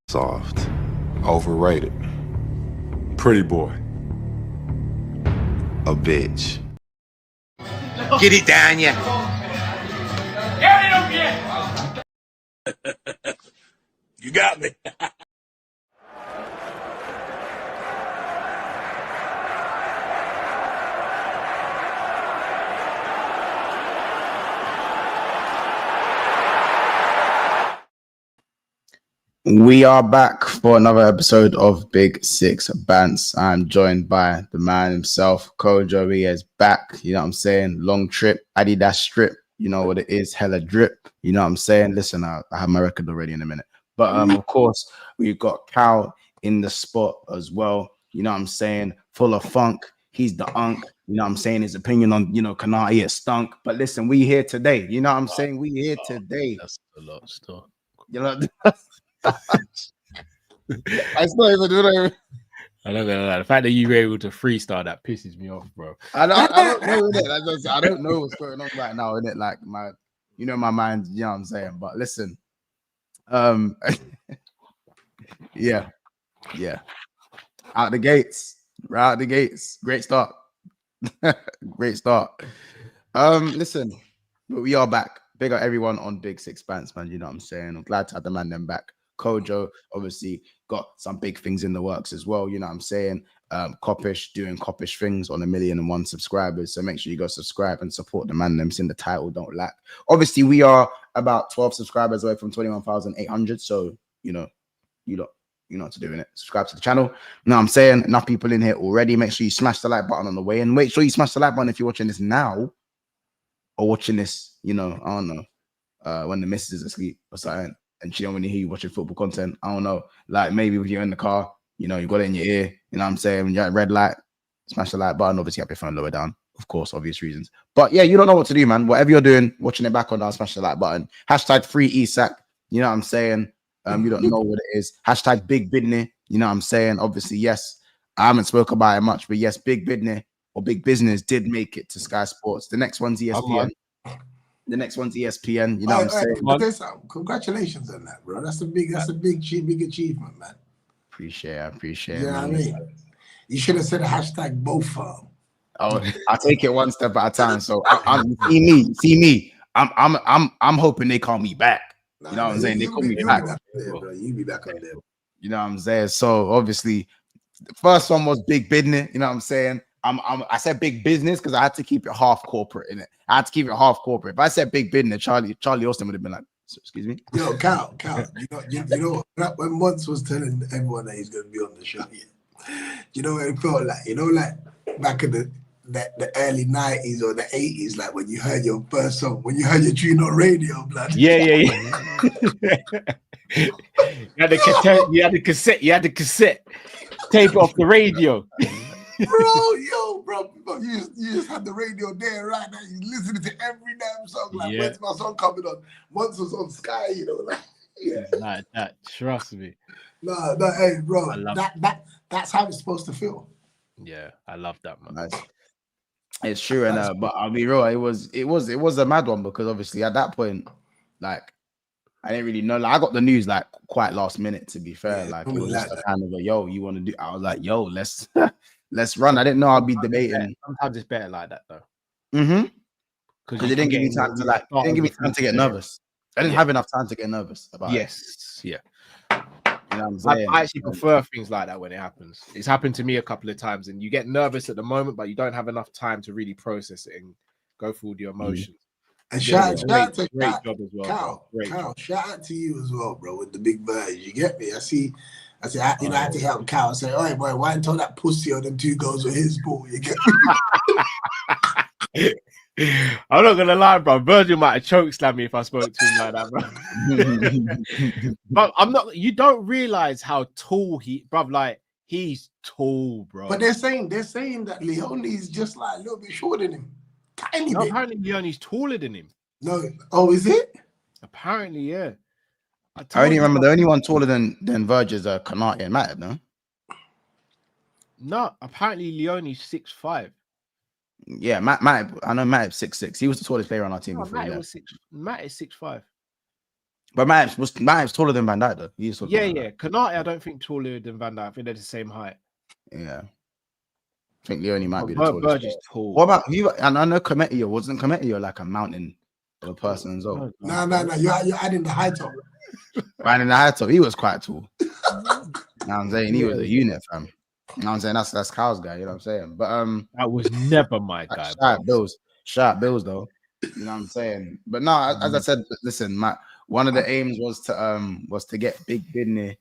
Soft. Overrated. Pretty boy. A bitch. Get it down, yeah. You got me. We are back for another episode of Big Six Bants. I'm joined by the man himself, Kojo. He is back. You know what I'm saying? Long trip, Adidas strip. You know what it is? Hella drip. You know what I'm saying? Listen, I have my record already in a minute. But of course, we've got Cal in the spot as well. You know what I'm saying? Full of funk. He's the unk. You know what I'm saying? His opinion on, Konate, it stunk. But listen, we here today. You know what I'm saying? We here today. That's a lot of stuff. You know, I still even do that. I'm not gonna lie. The fact that you were able to freestyle that pisses me off, bro. I don't know it. I don't know what's going on right now in it. Like my mind. You know what I'm saying. But listen, yeah. Out the gates, right out the gates. Great start. Great start. Listen, but we are back. Big up everyone on Big Six Bants, man. You know what I'm saying. I'm glad to have the man them back. Kojo obviously got some big things in the works as well. You know what I'm saying? Coppish doing Coppish things on 1,000,001 subscribers. So make sure you go subscribe and support the man them. In the title, don't lack. Obviously, we are about 12 subscribers away from 21,800. So you know what to do in it. Subscribe to the channel. You know what I'm saying? Enough people in here already. Make sure you smash the like button on the way, and make sure you smash the like button if you're watching this now or watching this. I don't know, when the missus is asleep or something. And she don't want to hear you watching football content. I don't know. Like maybe if you're in the car, you've got it in your ear. You know what I'm saying? When you're at red light, smash the like button. Obviously, have your phone lower down. Of course, obvious reasons. But yeah, you don't know what to do, man. Whatever you're doing, watching it back on down, smash the like button. Hashtag free Isak. You know what I'm saying? You don't know what it is. Hashtag big bidney. You know what I'm saying? Obviously, yes. I haven't spoken about it much, but yes, big bidney or big business did make it to Sky Sports. The next one's ESPN. The next one's ESPN. You know what I'm saying? Congratulations on that, bro. That's a big achievement, man. Appreciate it. Yeah, I mean, you should have said a hashtag both. Oh, I'll take it one step at a time. So see me. I'm hoping they call me back. You know what I'm saying? They call me back. You be back on there. You know what I'm saying? So obviously, the first one was big business. You know what I'm saying? I said big business because I had to keep it half corporate in it. I had to keep it half corporate. If I said big business, Charlie Austin would have been like, excuse me. Yo, Cal, you know when Once was telling everyone that he's gonna be on the show, you know what it felt like? Like back in the early 90s or the 80s, like when you heard your first song, when you heard your tune on radio, blood. Yeah. You had the cassette. Tape it off the radio. Bro, you just had the radio there right now. You listening to every damn song. Like, when's my song coming on? Once was on Sky, like, yeah. Like that, trust me. No, hey, bro, that's how it's supposed to feel. Yeah, I love that, man. Nice. It's true, and but I'll be real. It was a mad one because obviously at that point, like, I didn't really know. Like, I got the news like quite last minute. To be fair, like it was just a kind of a yo, you want to do? I was like, yo, let's run. I didn't know I'd be debating. Sometimes it's better like that though. Because it didn't give me time to get nervous. I didn't have enough time to get nervous about it. Yeah. You know what I'm saying? I actually prefer things like that when it happens. It's happened to me a couple of times, and you get nervous at the moment, but you don't have enough time to really process it and go through the emotions. And shout out to great job as well, Cal, shout out to you as well, bro, with the big birds. You get me? I had to help Cal and say, "Oh boy, why until that pussy on them 2 goals with his ball?" You get me? I'm not gonna lie, bro. Virgil might have chokeslammed me if I spoke to him like that, bro. But I'm not. You don't realize how tall he's tall, bro. But they're saying that Leone's just like a little bit shorter than him. Tiny bit. Apparently, Leone's taller than him. No. Oh, is it? Apparently, yeah. I only remember the only one taller than Virgil is Konate and Matip, no? No, apparently Leone's 6'5". Yeah, Matip. I know Matip's 6'6". He was the tallest player on our team before. Matt is 6'5". But Matip's taller than Van Dijk though. He's taller than Van Dijk. Konate, I don't think taller than Van Dijk. I think they're the same height. Yeah. I think Leone might be the Burge tallest. is tall. What about you? And I know Kometio, wasn't Kometio like a mountain of a person as well? No. You're adding the high top. Right in the high top, he was quite tall. You know what I'm saying? He was a unit, fam. You know what I'm saying? That's Kyle's guy, you know what I'm saying? But that was never my guy. Shout out Bills though. You know what I'm saying? But no, as I said, listen, one of the aims was to get Big Bidney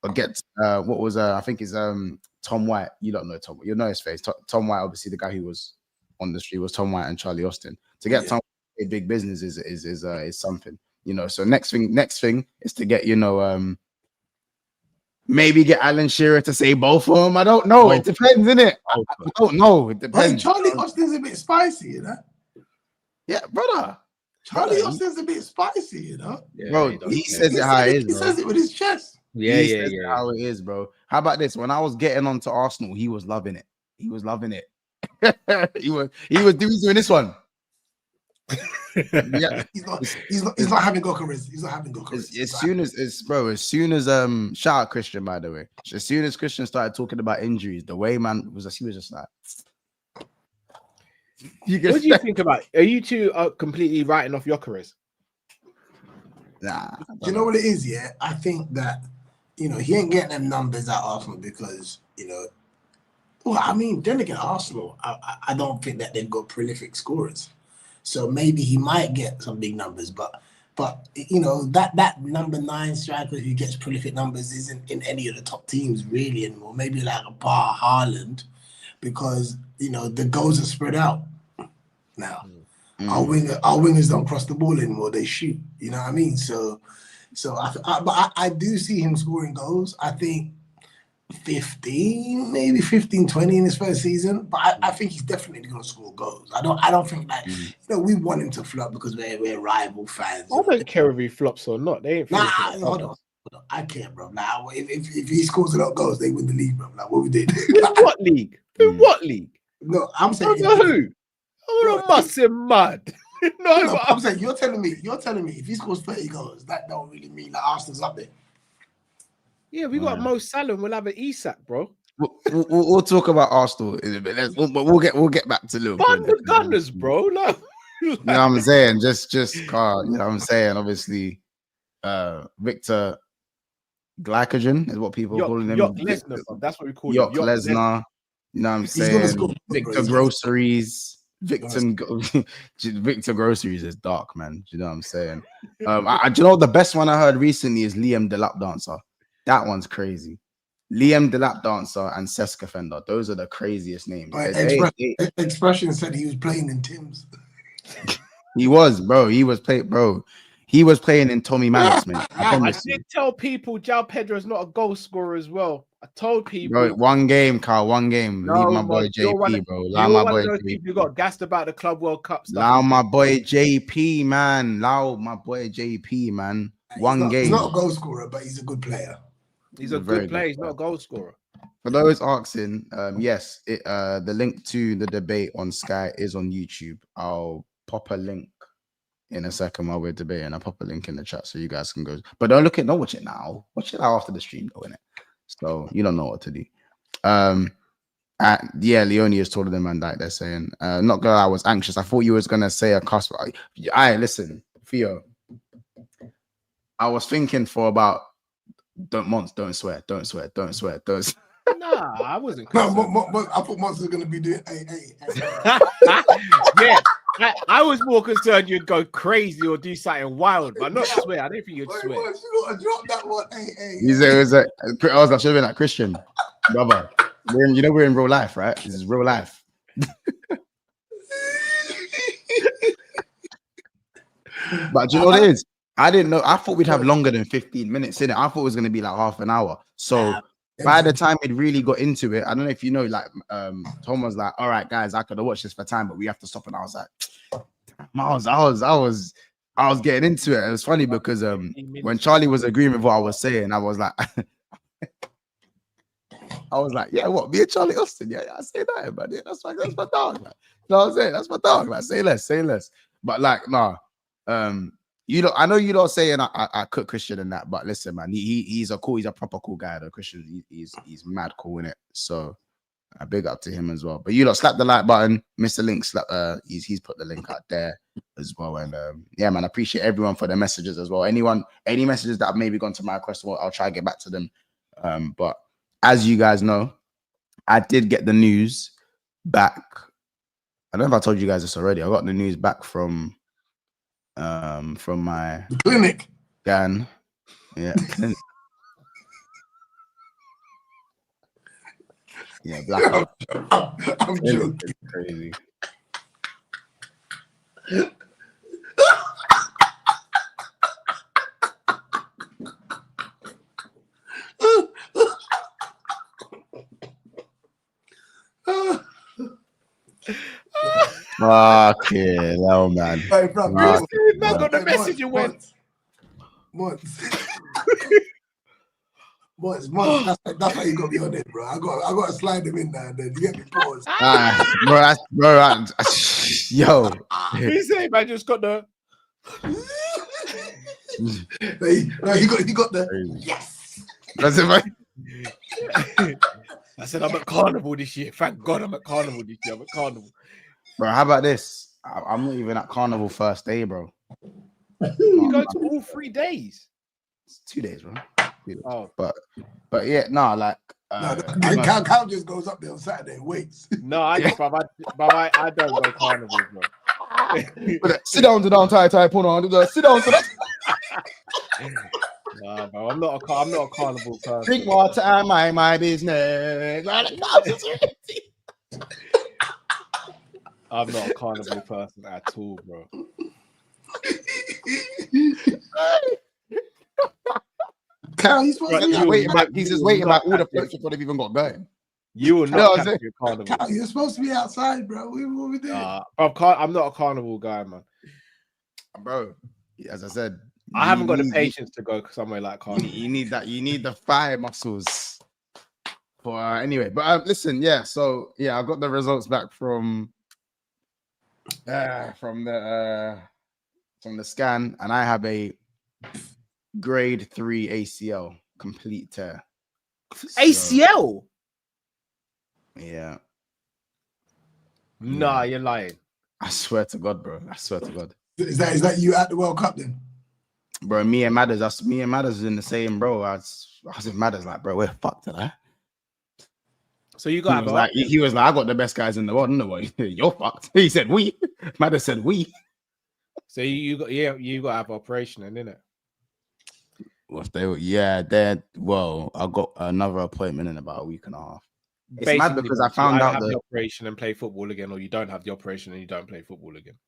or get what was I think is Tom White. You don't know Tom, you know his face. Tom White, obviously the guy who was on the street was Tom White and Charlie Austin. To get Tom White big business is something, you know. So next thing is to get, you know, maybe get Alan Shearer to say both of them. I don't know. It depends, innit? I don't know. It depends. But Charlie Austin's a bit spicy, you know. Yeah, brother. Charlie Austin's a bit spicy, you know. Yeah, bro, he says it how it is, He bro. says it with his chest. Yeah. How it is, bro. How about this? When I was getting onto Arsenal, he was loving it. He was loving it. he was doing this one. Yeah, he's not having Gokaris. He's not having Gokaris. As soon as shout out Christian, by the way. As soon as Christian started talking about injuries, the way man was, he was just like. What do you think about? Are you two completely writing off Gyökeres? Nah. Do you know what it is? Yeah, I think that, you know, he ain't getting them numbers at Arsenal because, you know, well, I mean, then again, Arsenal, I don't think that they've got prolific scorers. So maybe he might get some big numbers, but you know, that number 9 striker who gets prolific numbers isn't in any of the top teams really anymore. Maybe like a Bar Haaland, because, you know, the goals are spread out now. Our wingers don't cross the ball anymore; they shoot. You know what I mean? So I do see him scoring goals. I think 15, maybe 15, 20 in his first season. But I think he's definitely going to score goals. I don't think that, you know, we want him to flop because we're rival fans. I don't care if he flops or not. They ain't. Hold on. I care, bro. Now, if he scores a lot of goals, they win the league, bro. Like what we did. What league? In what league? No, I'm saying who? I'm not massive mad. No, I'm saying you're telling me if he scores 30 goals, that don't really mean that Arsenal's up there. Yeah, we got Mo Salah. We'll have an Isak, bro. We'll talk about Arsenal in a bit. But we'll get back to Liverpool. Fund the Gunners, bro. Like, you know what I'm saying? Just you know what I'm saying? Obviously, Victor Glycogen is what people call him. Lesnar, that's what we call him. Yok Lesnar. You know what I'm saying? Victor Groceries. Victor Groceries is dark, man. Do you know what I'm saying? Do you know the best one I heard recently is Liam the Lap Dancer. That one's crazy. Liam the Lap Dancer and Seska Fender. Those are the craziest names. Expression said he was playing in Tim's. He was, bro. He was playing in Tommy Mannix, man. I did tell people João Pedro's not a goal scorer as well. I told people. Bro, one game, Carl. One game. No, leave my boy JP, bro. Allow my boy JP. You got gassed about the Club World Cup stuff. Allow my boy JP, man. Allow my boy JP, man. One game. He's not a goal scorer, but he's a good player. He's a good player. He's not a goal scorer. For those asking, yes, the link to the debate on Sky is on YouTube. I'll pop a link in a second while we're debating. I'll pop a link in the chat so you guys can go. But don't watch it now. Watch it after the stream, though, innit? So you don't know what to do. Yeah, Leone is taller than Van Dijk, they're saying. Not gonna lie, I was anxious. I thought you was gonna say a cost. Listen, Theo. I was thinking for about don't swear. Nah, I wasn't. No, I thought Monster was gonna be doing yeah. I was more concerned you'd go crazy or do something wild, but not swear. I didn't think you'd swear. You gotta drop that one. He said it was I was like, should have been like Christian, brother. We're in real life, right? This is real life. But do you know what it is? I didn't know. I thought we'd have longer than 15 minutes in it. I thought it was gonna be like half an hour. So by the time it really got into it, I don't know if you know, like Tom was like, all right, guys, I could have watched this for time, but we have to stop. And I was like, I was getting into it. It was funny because when Charlie was agreeing with what I was saying, I was like, yeah, what? Me and Charlie Austin? Yeah, I say that, but yeah, that's my dog. Like, you know what I'm saying? That's my dog. Like, say less. But like, nah. You know, I know you don't saying I cook Christian and that, but listen, man, he's a proper cool guy though. Christian, he's mad cool in it. So I big up to him as well. But you lot slap the like button, Mr. Link he's put the link out there as well. And yeah, man, I appreciate everyone for their messages as well. Any messages that have maybe gone to my request, well, I'll try to get back to them. But as you guys know, I did get the news back. I don't know if I told you guys this already. I got the news back from my clinic. Gan. Yeah. Yeah, black. I'm joking. Crazy. Okay, no man. Hey, bro, I got the message you want. Months. That's how you got me on it, bro. I got to slide them in there and then you get me paused. Yo. He said, man, just got the. He got the yes. That's it, man. I said, I'm at Carnival this year. Thank God I'm at Carnival this year. I'm at Carnival. Bro, how about this? I'm not even at Carnival first day, bro. You go to all 3 days. It's 2 days, bro. 2 days. Oh, but yeah, no, like Cal just goes up there on Saturday and waits. no, I don't go Carnival, bro. Sit down, tie, put on. Sit down. Nah, bro, I'm not a Carnival person. Drink water, my business. I'm not a Carnival person at all, bro. Cal, he's waiting back. He's just waiting like all the places before they've even got going. You will not catch a Carnival. Cal, you're supposed to be outside, bro. What we doing? I'm not a Carnival guy, man. Bro, as I said, I haven't got the patience to go somewhere like Carnival. You need that. You need the thigh muscles. For anyway, but listen, yeah. So yeah, I got the results back from the scan, and I have a grade 3 ACL complete tear. ACL? Yeah. Nah, you're lying. I swear to God, bro. I swear to God. Is that you at the World Cup then? Bro, me and Madders was in the same, bro. I was with Madders like, bro, we're fucked today. So you got he was like, I got the best guys in the world. No way, you're fucked. He said we. Madders said we. So you got to have operation, and innit? Well, I got another appointment in about a week and a half. It's Basically, mad because I found out the operation and play football again, or you don't have the operation and you don't play football again.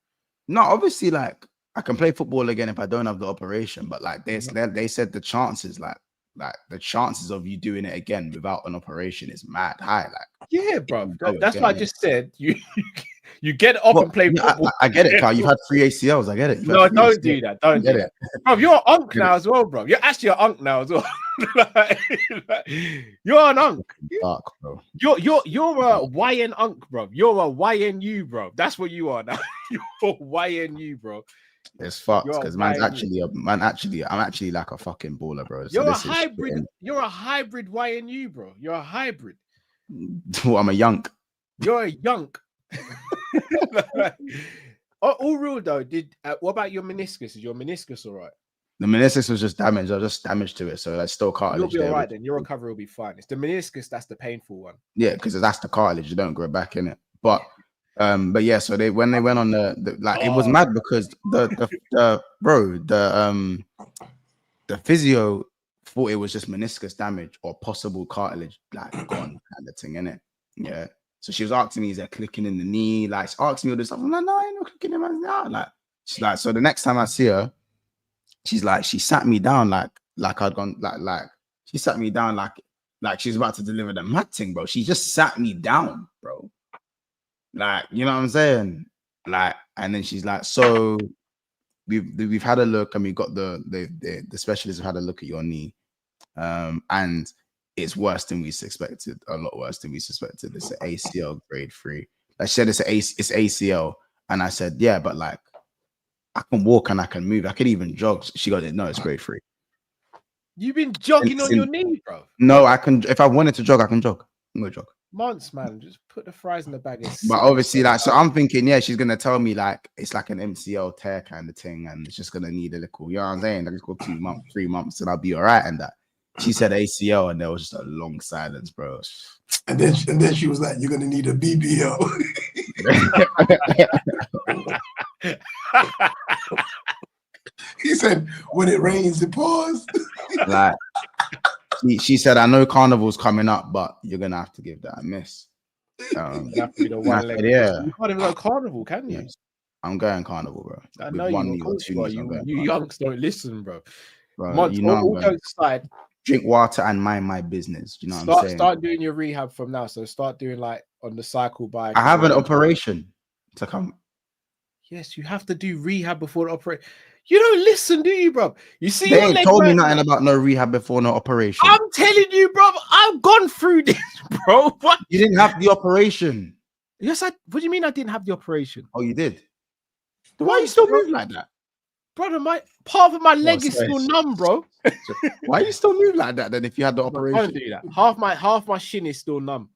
No, obviously, like I can play football again if I don't have the operation, but like they said the chances, like the chances of you doing it again without an operation is mad high. Like, yeah, bro. That's what I just said. You get up and play football. I get it, Carl. You've had 3 ACLs. I get it. No, don't do that. Don't get it, bro. You're an unk now as well, bro. You're actually an unk now as well. You're an unk. Dark, bro. You're a YN unk, bro. You're a YNU, bro. That's what you are now. You're YNU, bro. It's fucked because I'm actually like a fucking baller, bro. You're a hybrid. You're a hybrid YNU, bro. You're a hybrid. Well, I'm a yunk. You're a yunk. All real though. What about your meniscus? Is your meniscus all right? The meniscus was just damaged. I was just damaged to it, so that's still cartilage. You'll be all right then. Your recovery will be fine. It's the meniscus that's the painful one. Yeah, because that's the cartilage. You don't grow back in it. But yeah. So when they went on it was mad because the physio thought it was just meniscus damage or possible cartilage like gone kind of thing, innit? Yeah. So she was asking me, is that clicking in the knee? Like, she asked me all this stuff. I'm like, no, I ain't no clicking in my knee. Like, she's like, so the next time I see her, she's like, she sat me down like I'd gone, like she sat me down like she's about to deliver the mad thing, bro. She just sat me down, bro. Like, you know what I'm saying? Like, and then she's like, so we've had a look and we got the specialists have had a look at your knee. And it's worse than we suspected, a lot worse than we suspected. It's an ACL grade 3. Like she said, it's ACL. And I said, yeah, but like, I can walk and I can move. I can even jog. She got it. No, it's grade 3. You've been jogging on your knee, bro. No, I can. If I wanted to jog, I can jog. I'm gonna jog. Months, man. Just put the fries in the bag. But obviously, like, so I'm thinking, yeah, she's gonna tell me like it's like an MCL tear kind of thing, and it's just gonna need a little. You know what I'm saying? Like, it's got 2 months, 3 months, and I'll be all right. And that she said ACL, and there was just a long silence, bro. And then she was like, "You're gonna need a BBL." He said, "When it rains, it pours." Like she said, "I know Carnival's coming up, but you're gonna have to give that a miss." You have to be the one leg. Yeah, You can't even go Carnival, can you? Yes. I'm going Carnival, bro. I know you youngs don't listen, bro. Bro, you know, all jokes aside, drink water and mind my business. You know what I'm saying? Start doing your rehab from now. So start doing like on the cycle bike. I have an operation to come. Yes, you have to do rehab before the operation. You don't listen, do you, bro? You see, They ain't told me nothing about no rehab before no operation. I'm telling you, bro. I've gone through this, bro. What? You didn't have the operation. Yes, What do you mean I didn't have the operation? Oh, you did. Why are you still moving like that? Brother, my part of my leg is still numb, bro. Why are you still moving like that then if you had the operation? Don't do that. Half my shin is still numb.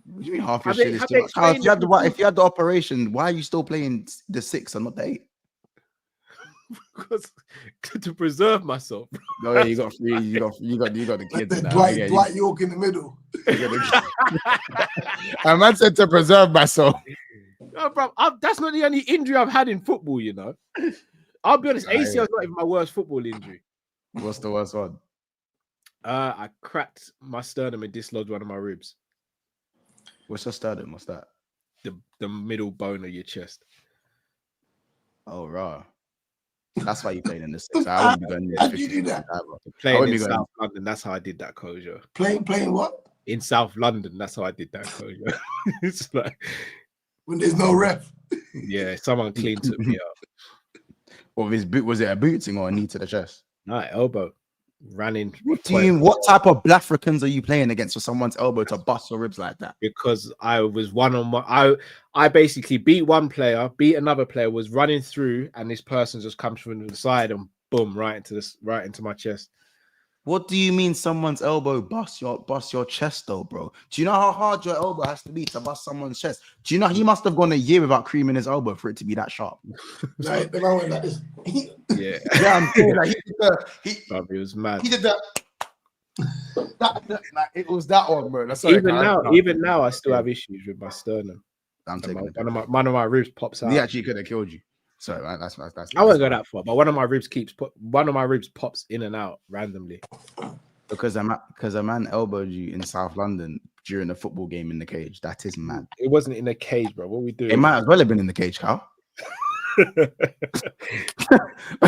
What do you mean half your shit is still numb? If you had the operation, why are you still playing the 6 and not the 8? Because to preserve myself. No, yeah, you got the kids. Dwight York in the middle. A man said to preserve myself. No, bro, that's not the only injury I've had in football, you know. I'll be honest, ACL is not even my worst football injury. What's the worst one? I cracked my sternum and dislodged one of my ribs. What's your sternum? What's that? The middle bone of your chest. Oh, raw. That's why you played in the 6. I wouldn't be going How did you do that? Playing in South London, that's how I did that, Kojo. Playing what? In South London, that's how I did that, Kojo. It's like when there's no ref. Yeah, someone clean took me out. Or his boot, was it a booting or a knee to the chest? No, elbow. Ran in. What type of Blafricans are you playing against for someone's elbow to bust your ribs like that? Because I was one on one. I basically beat one player, beat another player, was running through, and this person just comes from the side and boom, right into my chest. What do you mean someone's elbow bust your chest though, bro? Do you know how hard your elbow has to be to bust someone's chest? Do you know he must have gone a year without creaming his elbow for it to be that sharp? Like, the man went like this. Yeah. Yeah, I'm saying like he was mad. He did that. Like it was that one, bro. That's even now, I still have issues with my sternum. I'm taking one of my ribs pops out. He actually could have killed you. Sorry, man, that's I won't go that far, but one of my ribs pops in and out randomly. Because a man elbowed you in South London during a football game in the cage. That is mad. It wasn't in the cage, bro. What we do? It might as well have been in the cage, Carl.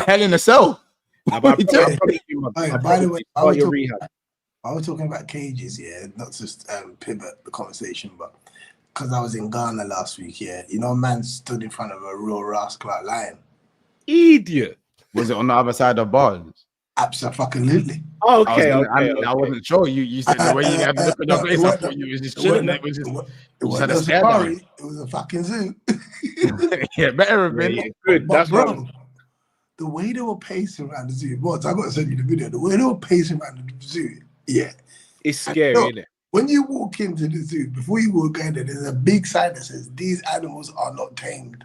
Hell in a cell. By the way, I was talking about cages, yeah, not just pivot the conversation, but because I was in Ghana last week, yeah, you know, a man stood in front of a real rascal like lion. Idiot. Was it on the other side of bars? Absolutely. Okay, I wasn't sure. You said the way you had to look at your face, I thought you was just chilling. It was a safari. It was a fucking zoo. Yeah, better have been. Yeah, good. But that's bro, the way they were pacing around the zoo, I got to send you the video. The way they were pacing around the zoo, yeah, it's scary, isn't it? When you walk into the zoo, before you walk in there, there's a big sign that says, "These animals are not tamed."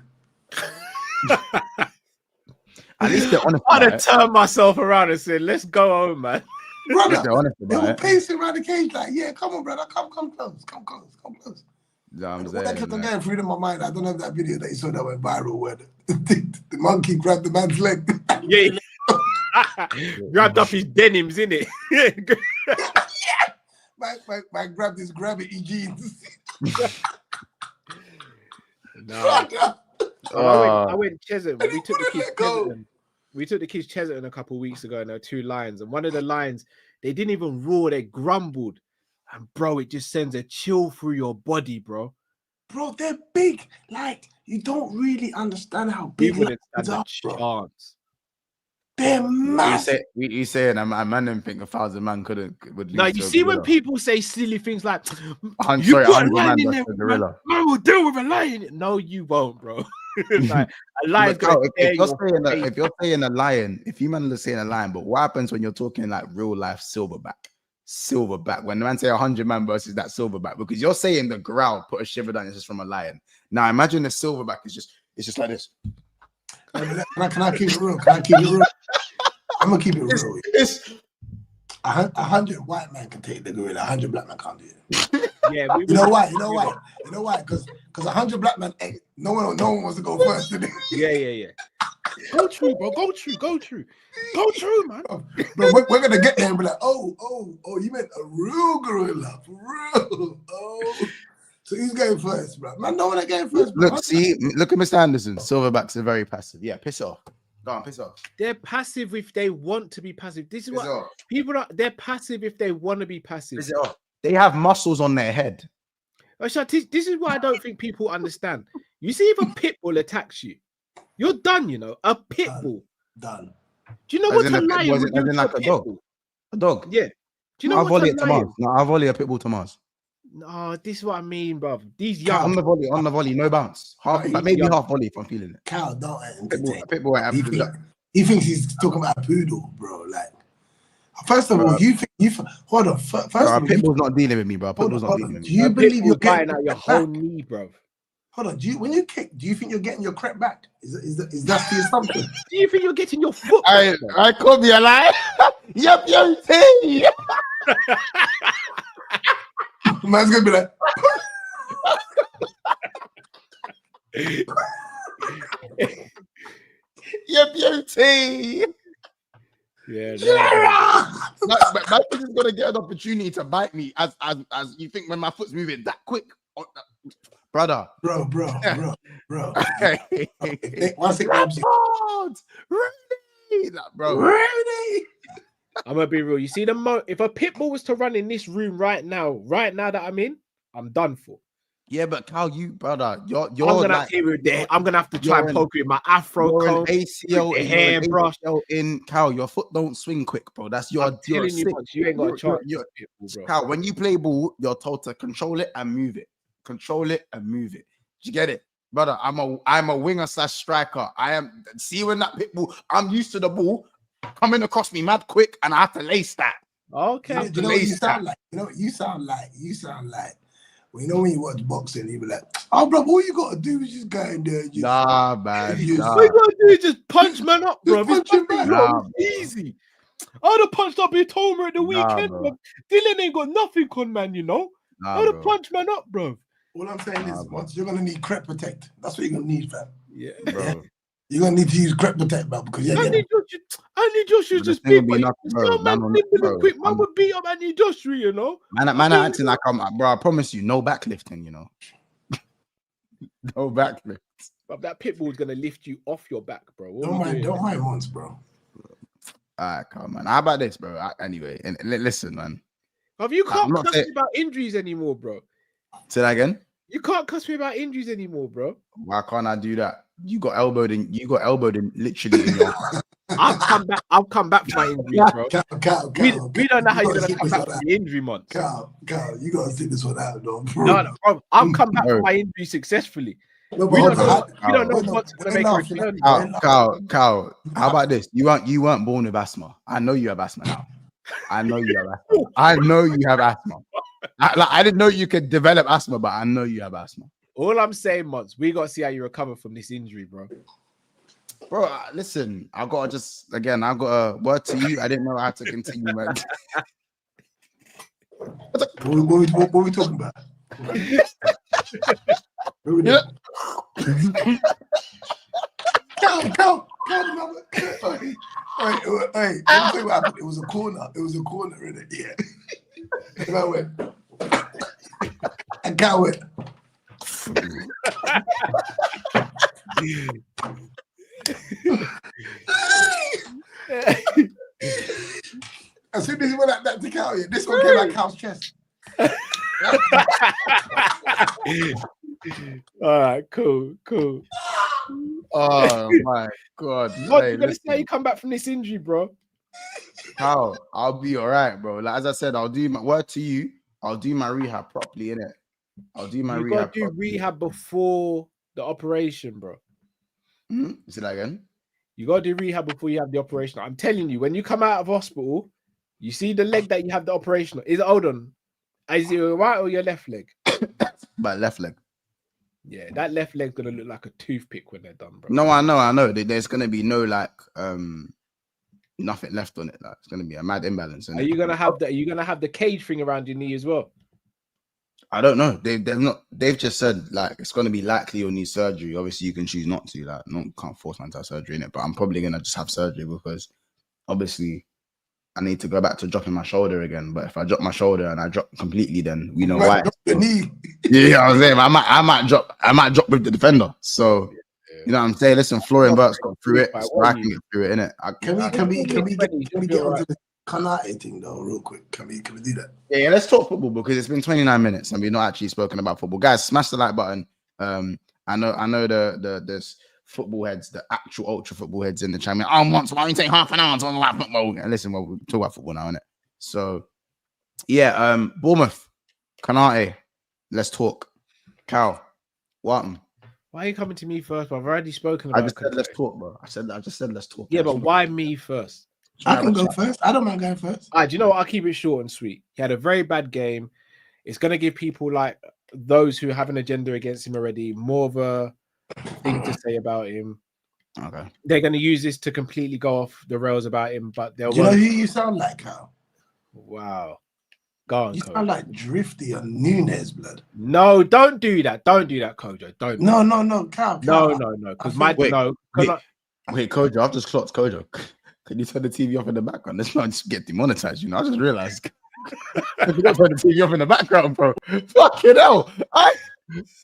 At least they're honest. I'd have turned myself around and said, "Let's go home, man." Brother, they were pacing around the cage like, "Yeah, come on, brother, come close, come close." No, I kept on going through in my mind. I don't know if that video that you saw that went viral where the monkey grabbed the man's leg. Yeah. Grabbed up his denims, innit? Man grabbed his gravity jeans. No. I went Cheserton. We took the kids Cheserton a couple of weeks ago, and there were 2 lions. And one of the lions, they didn't even roar, they grumbled. And bro, it just sends a chill through your body, bro. Bro, they're big. Like, you don't really understand how big People didn't lions stand are, a chance. They're massive. You saying a man didn't think 1,000 man would Now lead you to a see when gorilla. people say silly things like, Sorry, "You put a 100 lion man in versus there, a gorilla. man will deal with a lion." No, you won't, bro. Like, a lion's But Cal, gonna if you're tear saying your face. if you're saying a lion, if you man are saying a lion, but what happens when you're talking like real life silverback? Silverback. When the man say 100 man versus that silverback, because you're saying the growl put a shiver down, it's just from a lion. Now imagine the silverback is just like this. Can I keep it real? Can I keep it real? I'm gonna keep it real. It's 100 white man can take the gorilla. 100 black man can't do it. Yeah, You know why? Because 100 black men, no one wants to go first. Yeah. Go true, bro. Go true, man. Bro, we're gonna get there and be like, oh, you meant a real gorilla, for real. Oh, so who's going first, bro? Man, no one going first. Bro. Look at Mr. Anderson. Silverbacks are very passive. Yeah, piss off. Go on, piss off. They're passive if they want to be passive. This is Piss what off. people are. They're passive if they want to be passive. Piss off. They have muscles on their head. This is why I don't think people understand. You see, if a pit bull attacks you, you're done. You know, a pit bull. Done. Do you know what a lion would do to like a a pit dog? bull? A dog. Yeah. Do you know I'll what volley a it to lion? Mars. No, I'll volley a pit bull to Mars. No, this is what I mean, bro. These On young. the volley, no bounce. Maybe half volley if I'm feeling it. Cal, don't Pit bull he thinks he's talking about a poodle, bro. Like, first of all, hold on. First of all, pit bull's not dealing with me, bro. Pit bull's not hold dealing on. with Do me. you believe you're getting out your whole knee, bro? Hold on. When you kick, do you think you're getting your crep back? Is that the assumption? Do you think you're getting your foot? I called me a lie. Yep. Man's gonna be like, Yeah. My foot is gonna get an opportunity to bite me as you think when my foot's moving that quick, brother. bro. Once it grabs you, really, bro. Really? I'm gonna be real. You see if a pit bull was to run in this room right now that I'm in, I'm done for. Yeah, but Cal, brother, you're I'm gonna have to try and poke you with my afro comb, ACL the hairbrush. In Cal, your foot don't swing quick, bro. That's your. I'm telling you, you ain't got a chance. Bro. Cal, when you play ball, you're told to control it and move it. Control it and move it. Did you get it, brother? I'm a winger / striker. I am. See when that pit bull, I'm used to the ball coming across me mad quick, and I have to lace that. Okay. You know what you sound like? You sound like. Well, you know when you watch boxing, you be like, "Oh, bro, all you gotta do is just go in there." Nah, man. All you gotta do is just punch man up, bro. It's easy. I'd have punched up Itoma at the weekend, bro. Dylan ain't got nothing on, man. You know. I'd have punched man up, bro. All I'm saying is, once you're gonna need crep protect. That's what you're gonna need, fam. Yeah, bro. You're gonna need to use crep protect, bro, because I need your shoes just big, man. Man would beat up Andy Joshua, you know. Man, acting like bro. I promise you, no backlifting, you know. No backlift. But that pit bull's gonna lift you off your back, bro. Don't mind once, bro. All right, come on. How about this, bro? Anyway, and listen, man. You can't cuss me about injuries anymore, bro. Say that again. You can't cuss me about injuries anymore, bro. Why can't I do that? You got elbowed in literally in your I'll come back for my injury, bro. Cal, we don't know how you're gonna come back from the injury month. Cal, you gotta sit this one out, though. No, bro. I'll come back from my injury successfully. We don't know what's gonna make a return. Cal, how about this? You weren't born with asthma. I know you have asthma now. I know you have asthma. I didn't know you could develop asthma, but I know you have asthma. All I'm saying, Mons, we gotta see how you recover from this injury, bro. Bro, listen, I got a word to you. I didn't know how to continue, man. What are we talking about? Cal, hey, let me tell you what happened. It was a corner in it, yeah. And I went, and Cal went. As soon as he went like that to Cal, this one came like Cal's chest. All right, cool. Oh my god. What Hey, you gonna listen, say? You come back from this injury, bro? how I'll be all right, bro. Like as I said, I'll do my word to you. I'll do my rehab properly, innit? I'll do my You rehab. gotta do properly. rehab before the operation, bro. Say that again. You gotta do rehab before you have the operation. I'm telling you, when you come out of hospital, you see the leg that you have the operation on. Is it hold on? Is it your right or your left leg? My left leg. Yeah, that left leg's gonna look like a toothpick when they're done, bro. No, I know. There's gonna be no like nothing left on it. Like it's gonna be a mad imbalance. Are you gonna have the cage thing around your knee as well? I don't know. They've just said like it's gonna be likely you'll need surgery. Obviously, you can choose not to. Like, can't force man to have surgery in it. But I'm probably gonna just have surgery because obviously I need to go back to dropping my shoulder again. But if I drop my shoulder and I drop completely, then we know why. Your knee. Yeah, I was saying I might drop with the defender. So you know what I'm saying? Listen, Florian Burke's got through it, so I can get through it, innit? Can we get onto the Konate thing though, real quick? Can we do that? Yeah, let's talk football because it's been 29 minutes and we've not actually spoken about football. Guys, smash the like button. I know there's football heads, the actual ultra football heads in the channel. Why don't you take half an hour to talk about football? And listen, we talk about football now, innit? So yeah, Bournemouth, Konate, let's talk. Cal, what? Why are you coming to me first? Bro? I've already spoken about. I just said let's talk, bro. I just said let's talk. Yeah, but why me first? I can go first. I don't mind going first. Do you know what? I'll keep it short and sweet. He had a very bad game. It's going to give people like those who have an agenda against him already more of a thing to say about him. Okay. They're going to use this to completely go off the rails about him, but they'll. Do you know who you sound like, Carl? Wow. Go on, You Kojo. sound like Drifty on Nunes, blood. No, don't do that. Don't do that, Kojo. Don't. No, Carl. No. Because Wait, Kojo, I've just clocked Kojo. Can you turn the TV off in the background? Let's not just get demonetized, you know. I just realized. You got to turn the TV off in the background, bro. Fucking hell. Fucking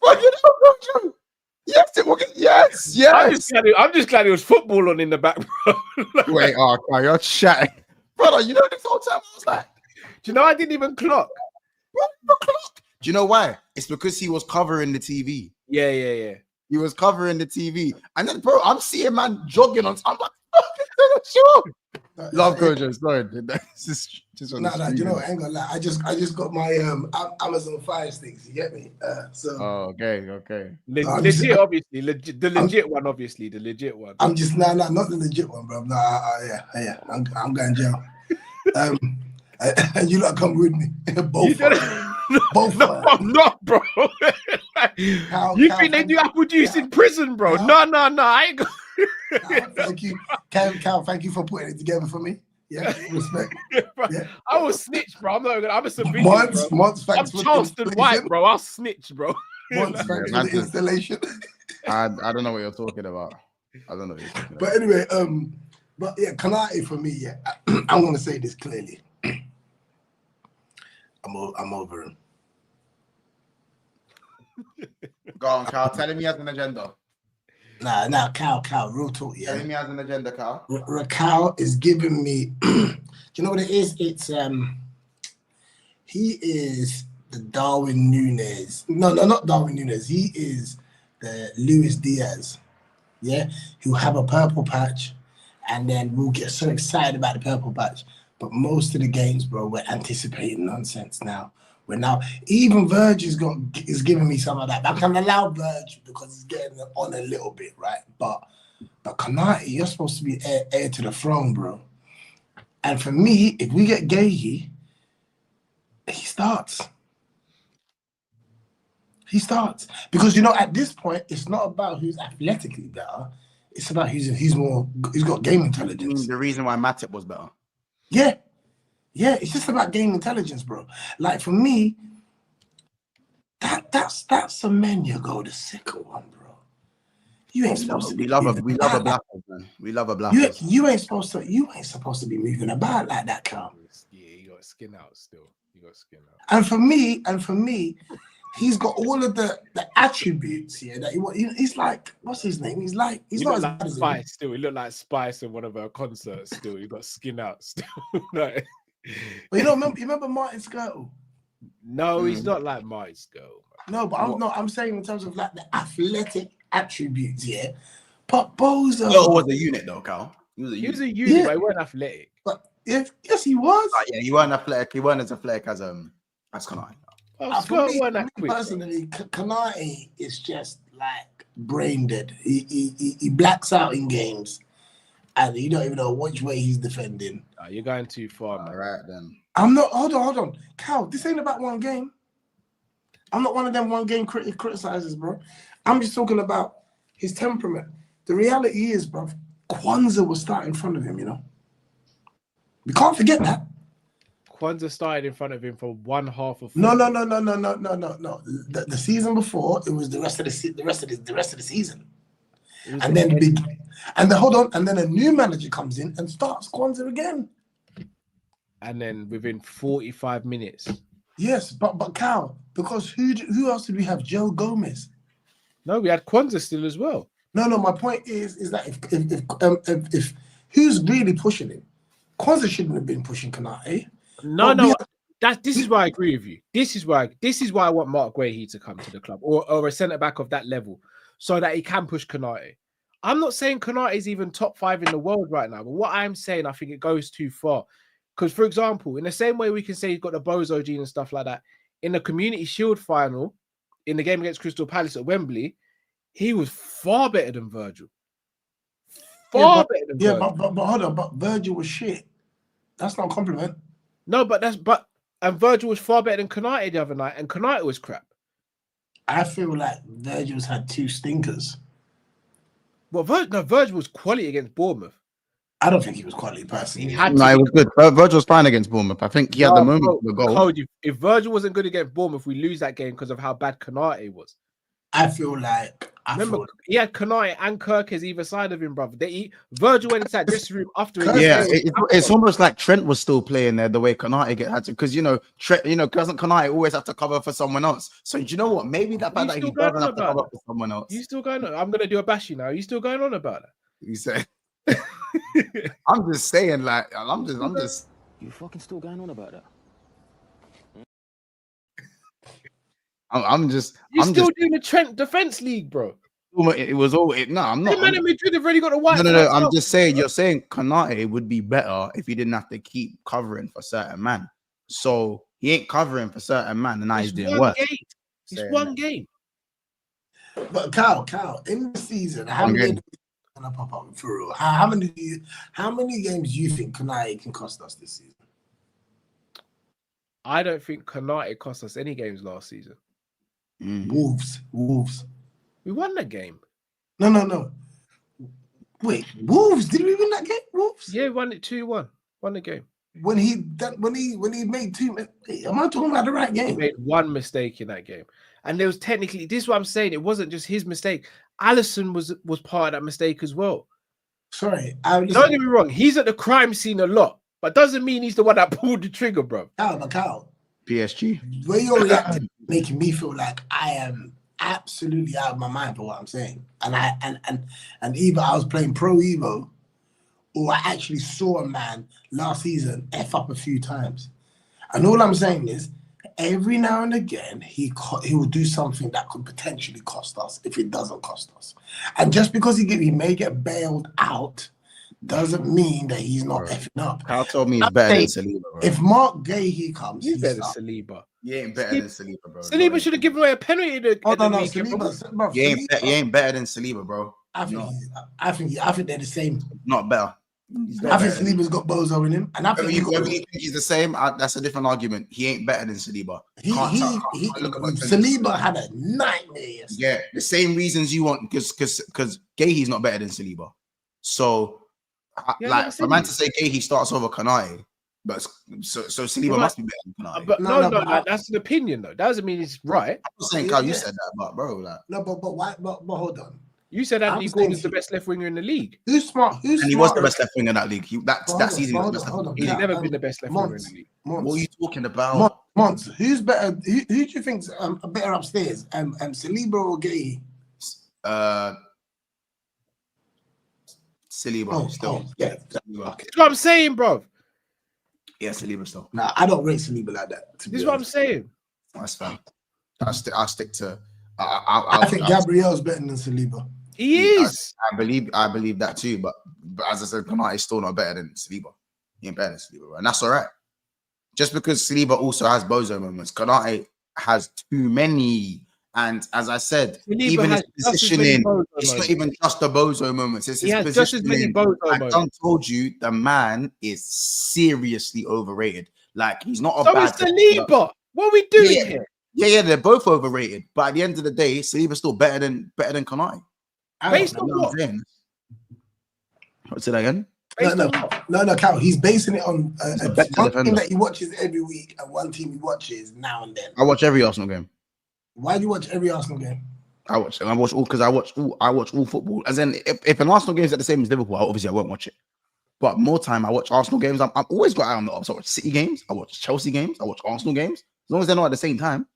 hell, Kojo. Yes. I'm just glad it was football on in the background. Wait, Carl, you're chatting. Brother, you know this whole time I was like, do you know I didn't even clock? Do you know why? It's because he was covering the TV. Yeah. He was covering the TV. And then, bro, I'm seeing man jogging on. I'm like, sure. Love Kojo. Sorry. Just No, you know what? I ain't gonna lie. I just got my Amazon Fire Sticks. You get me? Oh, okay. Legit, obviously. The legit one, obviously. The legit one. I'm just not the legit one, bro. No, yeah. I'm going jail. And you lot come with me. Both. Both. No, I'm not, bro. You think they do apple juice in prison, bro? No. I ain't Thank you. Cal, thank you for putting it together for me. Yeah, respect. Yeah. I will snitch, bro. I'm a civilian. Months, I'm Charleston White, bro. I'll snitch, bro. Months, thanks for the installation. I don't know what you're talking about. I don't know what you're talking about. But anyway, but yeah, Konate for me, yeah. I'm gonna say this clearly. I'm over him. Go on, Cal. Tell him he has an agenda. Nah, Cal, real talk, yeah. Tell him he has an agenda, Cal. Cal is giving me. Do you know what it is? It's he is the Darwin Nunes. No, not Darwin Nunes. He is the Luis Diaz. Yeah, he'll have a purple patch, and then we'll get so excited about the purple patch. But most of the games, bro, we're anticipating nonsense now. Even Verge is giving me some of that. I can allow Verge because he's getting on a little bit, right? But Konate, you're supposed to be heir to the throne, bro. And for me, if we get Gahey, he starts. Because, you know, at this point, it's not about who's athletically better. It's about he's got game intelligence. The reason why Matip was better. Yeah, it's just about game intelligence, bro. Like for me, that's a Semenya the second one, bro. You ain't supposed to be. We love a black man. We love a black man. You ain't supposed to be moving about like that, Carl. Yeah, you got skin out still. And for me, he's got all of the attributes here that he's like, what's his name? He's not as bad as Spice still. He looked like Spice in one of her concerts still. He got skin out still. No. But you remember Martin Skirtle? No, he's not like Martin Skirtle. No, but I'm saying in terms of like the athletic attributes, yeah. But Bozo was a unit though, Cal. He was a He unit. was a unit, Yeah. but he wasn't athletic. But yes, he was. Yeah, he weren't athletic. He weren't as athletic as Konate. For me, Wasn't that quick, bro. personally, Konate is just like brain dead. He blacks out in games, and you don't even know which way he's defending. Oh, you're going too far, man. All right then. I'm not. Hold on, Cal. This ain't about one game. I'm not one of them one game criticizers, bro. I'm just talking about his temperament. The reality is, bro, Kwanzaa was starting in front of him. You know, we can't forget that. Kwanzaa started in front of him for one half of. No. The season before, it was the rest of the season, and then hold on, and then a new manager comes in and starts Kwanzaa again. And then within 45 minutes. Yes, but Cal, because who else did we have? Joe Gomez. No, we had Kwanzaa still as well. No. My point is that if who's really pushing him, Kwanzaa shouldn't have been pushing Konate. No. This is why I agree with you. This is why I want Mark Guehi to come to the club or a centre back of that level, so that he can push Konate. I'm not saying Konate is even top 5 in the world right now, but what I'm saying, I think it goes too far. Because, for example, in the same way we can say he's got the Bozo gene and stuff like that, in the Community Shield final, in the game against Crystal Palace at Wembley, he was far better than Virgil. Far better than Virgil. But hold on, but Virgil was shit. That's not a compliment. No, and Virgil was far better than Konate the other night, and Konate was crap. I feel like Virgil's had 2 stinkers. Well, Virgil was quality against Bournemouth. I don't think he was quality personally. He had No, to it be. was good. Virgil was fine against Bournemouth. I think he had the moment for the goal. Told you, if Virgil wasn't good against Bournemouth, we lose that game because of how bad Konate was. I feel like he had Konate and Kirkes either side of him, brother. Virgil went inside this room after. Yeah, it's almost like Trent was still playing there the way Konate had to, because Trent, doesn't Konate always have to cover for someone else? So do you know what? Maybe that bad that he doesn't have to cover for someone else. You still going on? I'm gonna do a bashy now. You still going on about that? You say. I'm just saying, like, I'm just. You fucking still going on about that? I'm just. You're still doing the Trent Defense League, bro. It was all. No, I'm not. Man in Madrid have already got a white. No. I'm just saying. You're saying Konate would be better if he didn't have to keep covering for certain man. So he ain't covering for certain man, and now he's doing worse. It's one game. But Cal, in the season, how many games do you think Konate can cost us this season? I don't think Konate cost us any games last season. Wolves. We won that game. No. Wait, Wolves? Did we win that game? Wolves? Yeah, we won it 2-1. Won the game. When he made 2, am I talking about the right game? He made one mistake in that game, and there was technically. This is what I'm saying. It wasn't just his mistake. Allison was part of that mistake as well. Sorry, don't get me wrong. He's at the crime scene a lot, but doesn't mean he's the one that pulled the trigger, bro. Cal. PSG. Where you're reacting, making me feel like I am absolutely out of my mind for what I'm saying, and either I was playing Pro Evo, or I actually saw a man last season F up a few times. And all I'm saying is, every now and again, he will do something that could potentially cost us if it doesn't cost us. And just because he may get bailed out, doesn't mean that he's not effing up. Kyle told me he's better than Saliba, bro. If Mark Guehi comes, he's better than Saliba. He ain't better than Saliba, bro. Saliba should have given away a penalty. He ain't better than Saliba, bro. I think they're the same. Not better. I think Saliba's got Bozo in him, and I think you think he's the same. That's a different argument. He ain't better than Saliba. Saliba had a nightmare yesterday. Yeah, the same reasons you want, because Guehi's not better than Saliba. So, for man to say Guehi starts over Konate, but so Saliba must be better than Konate. But no, that's an opinion though. That doesn't mean it's right. I'm not saying Kyle, you said that, but bro, like, no, but why? But hold on. You said Anthony Gordon's the best left winger in the league. Who's smart? And he was the best left winger in that league. That season, he was the best left winger. He's never been the best left winger in the league. What are you talking about? Mons, who's better? Who do you think's better upstairs? Saliba or Guehi? Saliba still. Yeah. That's what I'm saying, bro. Yeah, Saliba still. Nah, I don't rate Saliba like that. This is what I'm saying. That's fine. I'll stick to. I think Gabriel's better than Saliba. He is. I believe that too. But as I said, Konate is still not better than Saliba. He ain't better than Saliba, bro. And that's all right. Just because Saliba also has bozo moments, Konate has too many. And as I said, Saliba even his has just as many positioning, bozo it's not moments. even just the bozo moments. It's He his has just as many positioning. bozo I moments. done told you the man is seriously overrated. Like he's not a So bad is Saliba. What are we doing here? Yeah, they're both overrated. But at the end of the day, Saliba's still better than Konate. Based on what? What's it again? No, Cal. He's basing it on He's a one better team defender. that he watches every week and one team he watches now and then. I watch every Arsenal game. Why do you watch every Arsenal game? I watch all because I watch all football. As in, if an Arsenal game is at the same as Liverpool, obviously I won't watch it. But more time I watch Arsenal games. I'm always got eye on the ups. I watch City games. I watch Chelsea games. I watch Arsenal games. As long as they're not at the same time.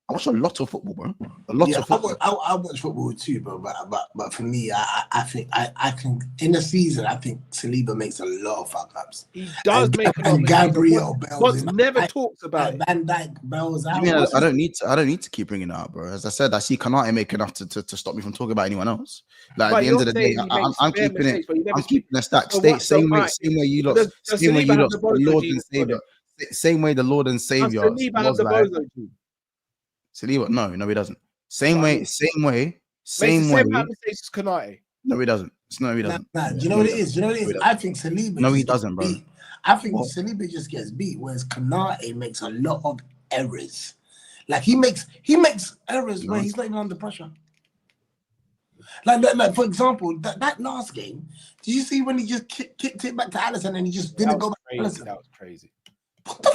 I watch a lot of football, bro. A lot of football. I watch football too, bro. But for me, I think I can in the season. I think Saliba makes a lot of fuck ups. He does make a lot and of Gabriel Bells never talks about it. Van Dijk Bells out. I don't need to keep bringing it up, bro. As I said, I see Konate make enough to stop me from talking about anyone else. Like at the end of the day, I'm keeping it. I'm keeping a stack. Same way you lot. Same way you lot. The Lord and Savior. Same way the Lord and Savior. Saliba, no, he doesn't. Same way. Konate. No, he doesn't. No, he doesn't. Nah, do you know what it is? I think Saliba. No, he doesn't, bro. I think Saliba just gets beat, whereas Konate makes a lot of errors. Like he makes errors where he's not even under pressure. Like for example, that last game, did you see when he just kicked it back to Allister and he just didn't go back to Allister? That was crazy.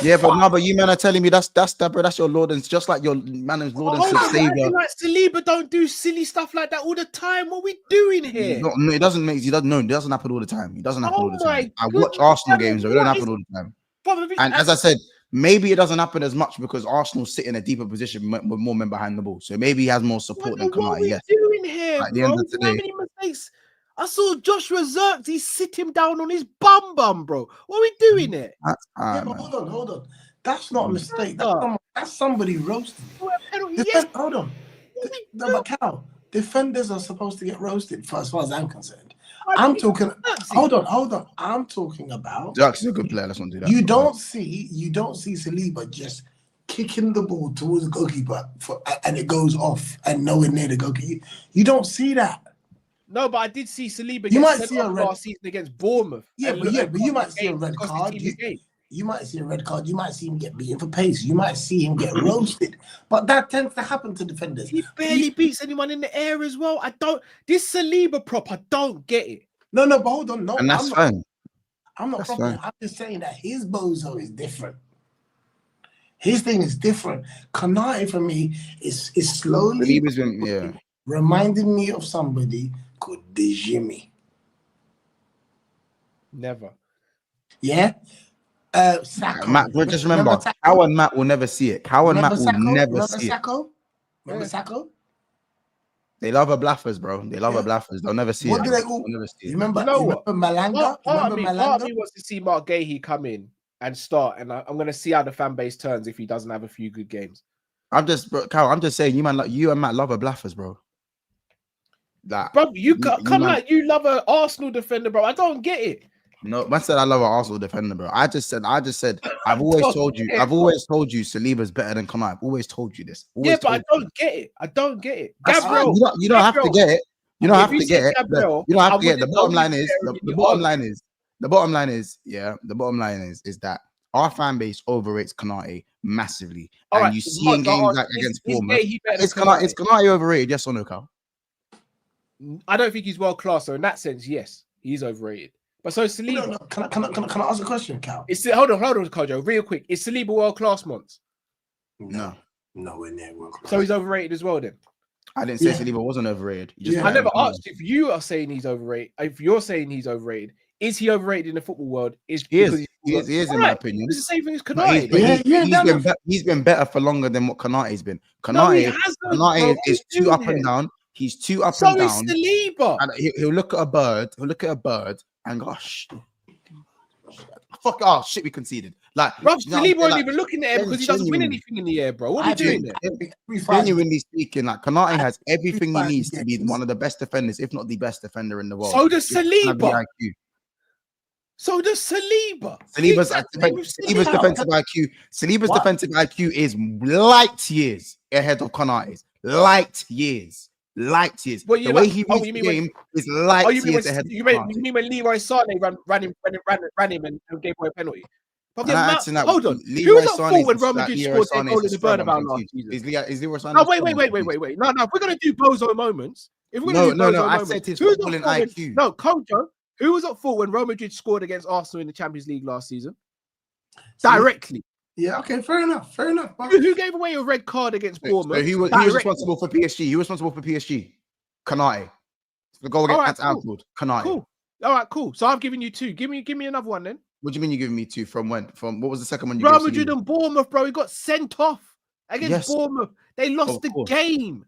Yeah, but you men are telling me that's that, bro. That's your Lord and just like your man is Lord and Savior. Like Saliba don't do silly stuff like that all the time. What are we doing here? No, it doesn't it doesn't happen all the time. It doesn't happen all the time. I watch Arsenal games, but it don't happen all the time. And as I said, maybe it doesn't happen as much because Arsenal sit in a deeper position with more men behind the ball. So maybe he has more support than Konate. What are we doing here, at the end of the day, how many mistakes? I saw Joshua Zirks. He sit him down on his bum, bro. What are we doing here? But hold on. That's not a mistake. That's somebody roasted. Hold on. But Cal, defenders are supposed to get roasted as far as I'm concerned. I'm talking. Hold on. I'm talking about. Jack's a good player. Let's not do that. You don't see Saliba just kicking the ball towards the goalkeeper and it goes off and nowhere near the goalkeeper. You don't see that. No, but I did see Saliba. You might see a red last season against Bournemouth. But you might see a red card. You might see a red card. You might see him get beaten for pace. You might see him get roasted. But that tends to happen to defenders. He barely beats anyone in the air as well. This Saliba prop, I don't get it. No, but hold on. No, and that's fine. I'm not propping. I'm just saying that his bozo is different. His thing is different. Konate for me is slowly reminding me of somebody called Jimmy. Never. Yeah. Sacco. Matt, just remember, Cow and Matt will never see it. Cow and Matt will never see it. Remember Sacco? They love her blaffers, bro. They love her blaffers. They'll never see it. What do they all? Remember Malanga? Part of me wants to see Mark Gahey come in and start, and I'm going to see how the fan base turns if he doesn't have a few good games. I'm just saying, you and Matt love her blaffers, bro. Bro, you love an Arsenal defender, bro. I don't get it. No, I said I love an Arsenal defender, bro. I just said I've always told you Saliba's better than Konate. I've always told you this. I don't get it. Gabriel, you don't have to get it. You don't have to get it. You don't have to get it. The bottom line is that our fan base overrates Konate massively. And you see in games like against Bournemouth. Is Konate overrated? Yes or no, Carl? I don't think he's world class. So in that sense, yes, he's overrated. But so Saliba. No. Can I ask a question, Cal? Hold on, Kojo, real quick. Is Saliba world class, Mons? No, nowhere near world class. So he's overrated as well, then. I didn't say Saliba wasn't overrated. I never asked if you are saying he's overrated. If you're saying he's overrated, is he overrated in the football world? He is in my opinion. It's the same thing as Konate. He's been better for longer than what Konate's been. Konate is too up and down. He's too up and down. So is Saliba. And he'll look at a bird. And gosh, Fuck, oh shit, we conceded. Like, Bro, you know what I'm Saliba saying? ain't Like, even looking at him because he doesn't win genuinely. anything in the air, bro. What are we doing there? Every 5 genuinely speaking, like Konate has everything he 5 needs to be games. one of the best defenders, if not the best defender in the world. So does Just have the Saliba. IQ. So does Saliba. Saliba's Exact same with Saliba's Saliba. defensive IQ. Saliba's What? defensive IQ is light years ahead of Konate's. Light years. What you The way like- he oh, reads you the mean when- game is light Oh, you mean years when, ahead of you mean, Konate. you mean when Leroy Sané ran him and gave away a penalty? But the And I amount- actually like hold on, Leroy who was up Sané's full when is Real like Madrid Leroy scored their Sané's goal in a the scrub, I'm Bernabeu last confused. season? Is Leroy Sané No, a scrub? I'm wait. confused. No, if we're gonna do bozo moments, if we're gonna do No, bozo I moments, said his who was up footballing full when- IQ. No, Kojo, who was up full when Real Madrid scored against Arsenal in the Champions League last season? Directly. Yeah, okay, fair enough. But Who gave away a red card against Bournemouth? So he was Directly. responsible for PSG. He was responsible for PSG. Konate. The goal All right, against cool. Anfield. Konate. Cool. All right, cool. So I've given you 2. Give me another one then. What do you mean you're giving me 2 from when? From what was the second one you Real gave Madrid Saliba? and Bournemouth, bro. He got sent off against Yes. Bournemouth. They lost Of the course. game.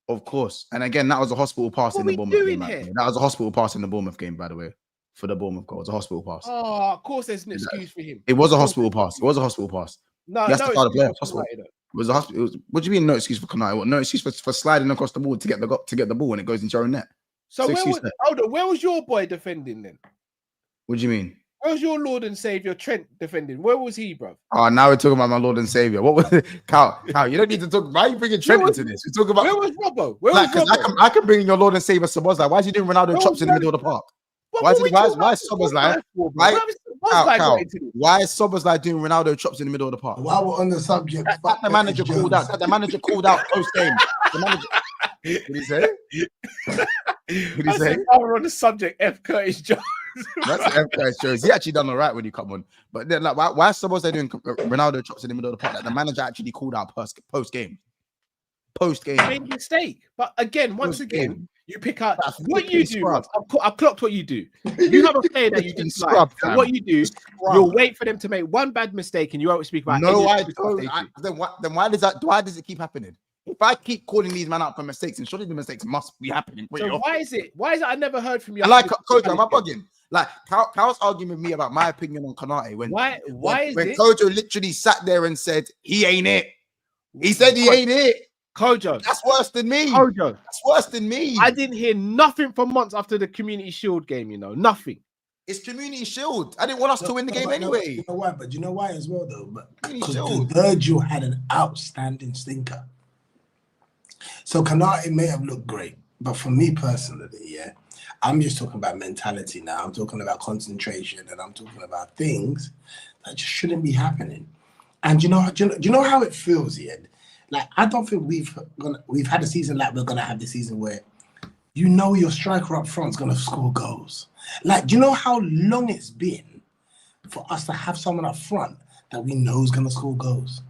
Of course. And again, that was a hospital pass What in the we Bournemouth doing game. by the here? way. That was a hospital pass in the Bournemouth game, by the way. For the Bournemouth goal. It was a hospital pass. Oh, of course there's an excuse for him. It was a Of course hospital there's- pass. It was a hospital pass. No, He has no to foul the excuse player. for Hospital. Konate, though. It was a hospital. What do you mean no excuse for Konate? No excuse for sliding across the ball to get the ball when it goes into your own net. So It's where excuse was, there. hold on, where was your boy defending then? What do you mean? Where was your Lord and Savior Trent defending? Where was he, bro? Oh, now we're talking about my Lord and Savior. What was it? Cal, you don't need to talk. Why are you bringing Trent was- into this? We talk about Where was Robbo? Where like, was because Robbo? I can bring in your Lord and Savior Szoboszlai. Why is he doing Ronaldo Where chops was in the middle of the park? What Why is were it- we why is- talking why is about Szoboszlai- Szoboszlai for, bro? why- Why is Szoboszlai Cal, going into this? why is Szoboszlai doing Ronaldo chops in the middle of the park? while we're on the subject, That the manager called out. That the manager called out post game. The manager. What did he say? What did he I say? said, while we're on the subject, F. Curtis Jones. That's the FKS shows. He actually done all right when you come on. But then, like, why is Szoboszlai doing Ronaldo chops in the middle of the park? Like, the manager actually called out post game. Made a mistake. But again, once again, Post-game. you pick out That's what you flipping do. scrub. I've clocked what you do. You have a player that you Flipping dislike. scrub, And fam. what you do, Scrub. you'll wait for them to make one bad mistake and you won't speak about No, any I of the stuff they don't. do. Then why does that? Why does it keep happening? If I keep calling these men out for mistakes, and surely the mistakes must be happening. pretty So often. why is it I never heard from you? I like after Coach. the Am I Palace bugging? Like Cal's arguing with me about my opinion on Konate when game? Why is when it Kojo literally sat there and said he ain't it. He said he ain't it. Kojo? That's worse than me. Kojo. That's worse than me. I didn't hear nothing for months after the Community Shield game, nothing. It's Community Shield. I didn't want us to win the game anyway. You know why? But you know why as well, though. But Really because showed. Virgil had an outstanding stinker. So Konate may have looked great, but for me personally, yeah, I'm just talking about mentality now. I'm talking about concentration, and I'm talking about things that just shouldn't be happening. And do you know how it feels, yeah? Like I don't think we've had a season like we're gonna have this season where you know your striker up front's gonna score goals. Like, do you know how long it's been for us to have someone up front that we know is gonna score goals?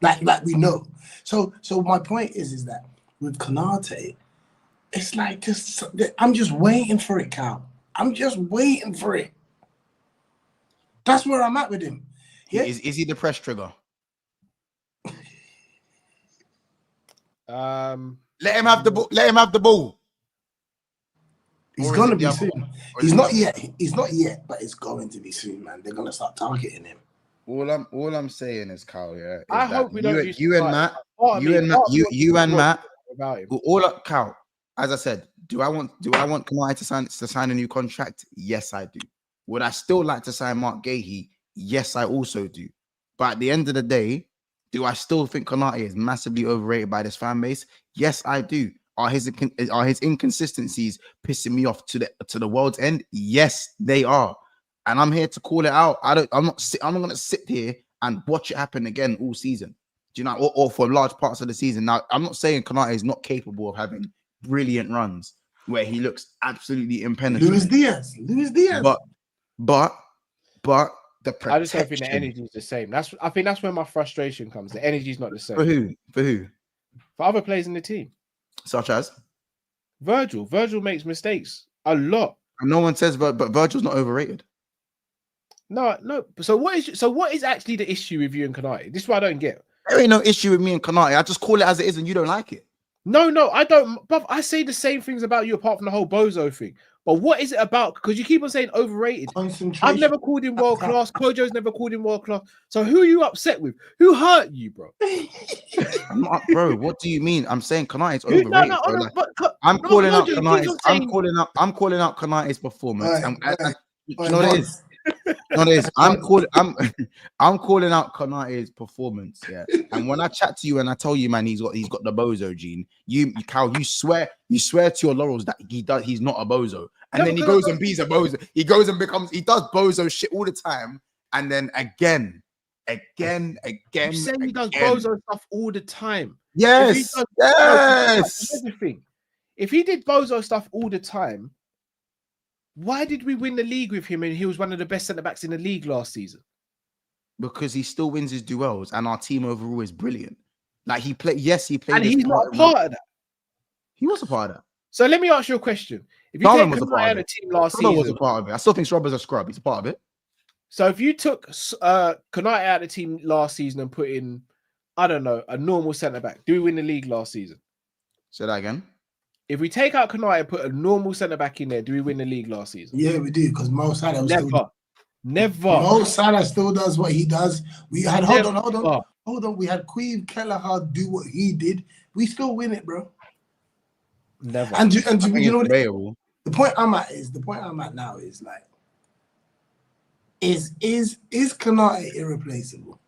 Like we know. So my point is that with Konate, it's like I'm just waiting for it, Cal. I'm just waiting for it. That's where I'm at with him. Yeah. Is he the press trigger? Let him have the ball. Let him have the ball. He's Or is gonna it be the other soon. one? Or is He's it not the other yet. He's not yet, but it's going to be soon, man. They're gonna start targeting him. All I'm saying is, Kyle, yeah. I is hope that we don't you and Matt, about him. all up, Cal. As I said, do I want Konate to sign a new contract? Yes, I do. Would I still like to sign Mark Gahey? Yes, I also do. But at the end of the day, do I still think Konate is massively overrated by this fan base? Yes, I do. Are his inconsistencies pissing me off to the world's end? Yes, they are. And I'm here to call it out. I'm not going to sit here and watch it happen again all season. Do you know? Or for large parts of the season. Now, I'm not saying Konate is not capable of having brilliant runs where he looks absolutely impenetrable. Luis Diaz. But the protection. I just don't think the energy is the same. I think that's where my frustration comes. The energy is not the same. For who? For other players in the team. Such as? Virgil makes mistakes a lot. And no one says, but Virgil's not overrated. No. So what is actually the issue with you and Konate? This is what I don't get. There ain't no issue with me and Konate. I just call it as it is, and you don't like it. No, I don't. But I say the same things about you apart from the whole bozo thing. But what is it about? Because you keep on saying overrated. Concentration. I've never called him world class. Kojo's never called him world class. So who are you upset with? Who hurt you, bro? I'm not, bro. What do you mean? I'm saying Konate's Who- overrated. no, bro. no, Like, but- I'm no, calling out Kojo, you keep Konate's. on I'm saying- calling out Konate's performance. Right, And right. do you know what it is? No, it is. I'm calling out Konate's performance. Yeah. And when I chat to you and I tell you, man, he's got the bozo gene. Cal, you swear to your laurels that he's not a bozo. And then he goes and be's a bozo. He goes and he does bozo shit all the time. And then again. You're saying he does bozo stuff all the time. Yes. Here's the thing. If he did bozo stuff all the time, why did we win the league with him and he was one of the best centre-backs in the league last season? Because he still wins his duels and our team overall is brilliant. Like he played. And he's not a part of that. He was a part of that. So let me ask you a question. If you Darwin take was a part Konate of out of it. the team last Robbo was a season, part of it. I still think Robbo's a scrub. He's a part of it. so if you took Konate out of the team last season and put in, I don't know, a normal centre-back, do we win the league last season? Say that again. If we take out Konate and put a normal centre-back in there, do we win the league last season? Yeah, we do, because Mo Salah Never. Mo Salah still does what he does. We had hold on. We had Queen Kelleher do what he did. We still win it, bro. Never. And you know what? Debatable. The point I'm at now is like, is Konate irreplaceable?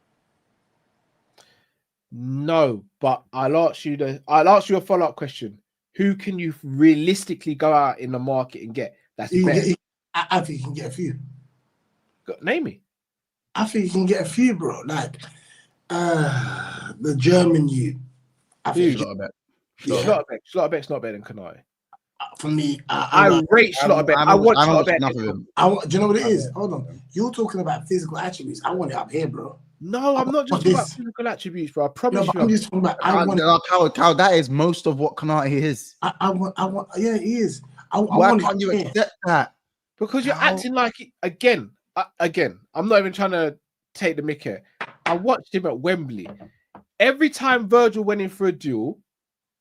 No, but I'll ask you a follow-up question. Who can you realistically go out in the market and get? That's better. I think you can get a few. Name me. I think you can get a few, bro. Like the German youth. I think Schlotterbeck's not better than Konate. For me, I rate Schlotterbeck. I want Schlotterbeck. do you know what it is? Hold on. You're talking about physical attributes. I want it up here, bro. No, I'm not just talking about physical attributes, bro. I promise you. I'm just talking about. Cal, that is most of what Konate is. I want. Yeah, he is. Why can't you accept that? Because you're acting like it again. I'm not even trying to take the mick here. I watched him at Wembley. Every time Virgil went in for a duel,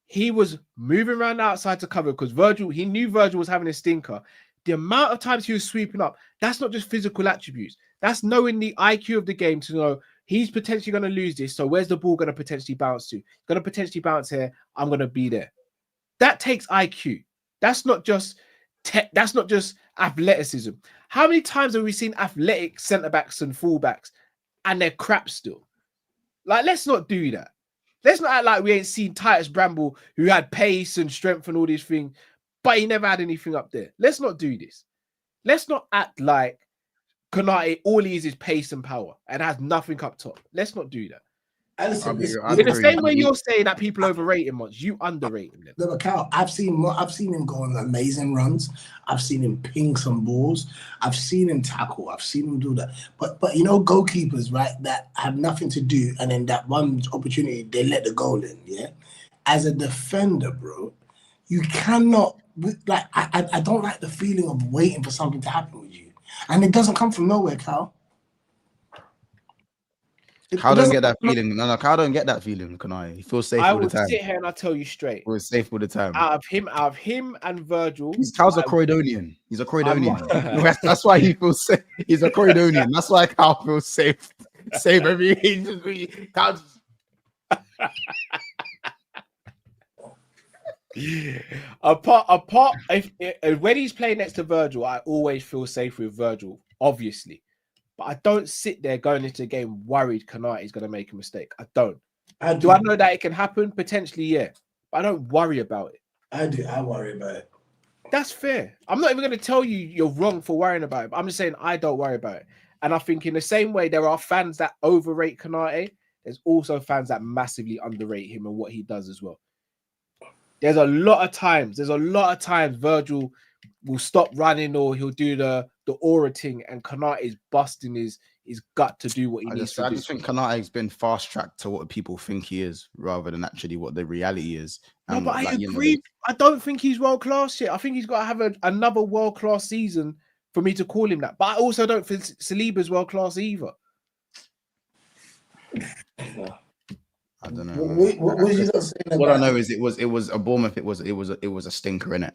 he was moving around the outside to cover because he knew Virgil was having a stinker. The amount of times he was sweeping up, that's not just physical attributes. That's knowing the IQ of the game to know he's potentially going to lose this. So where's the ball going to potentially bounce to? Going to potentially bounce here. I'm going to be there. That takes IQ. That's not just athleticism. How many times have we seen athletic centre-backs and full-backs and they're crap still? Like, let's not do that. Let's not act like we ain't seen Titus Bramble, who had pace and strength and all these things, but he never had anything up there. Let's not do this. Let's not act like Konate, all he is pace and power and has nothing up top. Let's not do that. In the same way you're saying that people overrate him much, you underrate him. No, but Cal, I've seen him go on amazing runs. I've seen him ping some balls. I've seen him tackle. I've seen him do that. But you know, goalkeepers, right, that have nothing to do, and then that one opportunity they let the goal in. Yeah, as a defender, bro, you cannot like. I don't like the feeling of waiting for something to happen with you, and it doesn't come from nowhere, Cal. Cal don't get that feeling. No, Cal don't get that feeling, Konate. He feels safe all the time. I will sit here and I'll tell you straight. He feels safe all the time. Out of him and Virgil. Cal's a Croydonian. He's a Croydonian. That's why he feels safe. He's a Croydonian. That's why Cal feels safe. Safe every Cal's... Apart if when he's playing next to Virgil, I always feel safe with Virgil, obviously. But I don't sit there going into the game worried Konate is going to make a mistake. I don't. Do I know that it can happen? Potentially, yeah. But I don't worry about it. I do. I worry about it. That's fair. I'm not even going to tell you you're wrong for worrying about it. But I'm just saying I don't worry about it. And I think in the same way there are fans that overrate Konate, there's also fans that massively underrate him and what he does as well. There's a lot of times Virgil will stop running or he'll do the aura thing and Konate is busting his gut to do what he needs to do. I just think Konate's been fast-tracked to what people think he is rather than actually what the reality is. No, but I agree. I don't think he's world-class yet. I think he's got to have another world-class season for me to call him that. But I also don't think Saliba's world-class either. I don't know. What I know is it was a Bournemouth. It was a stinker, innit?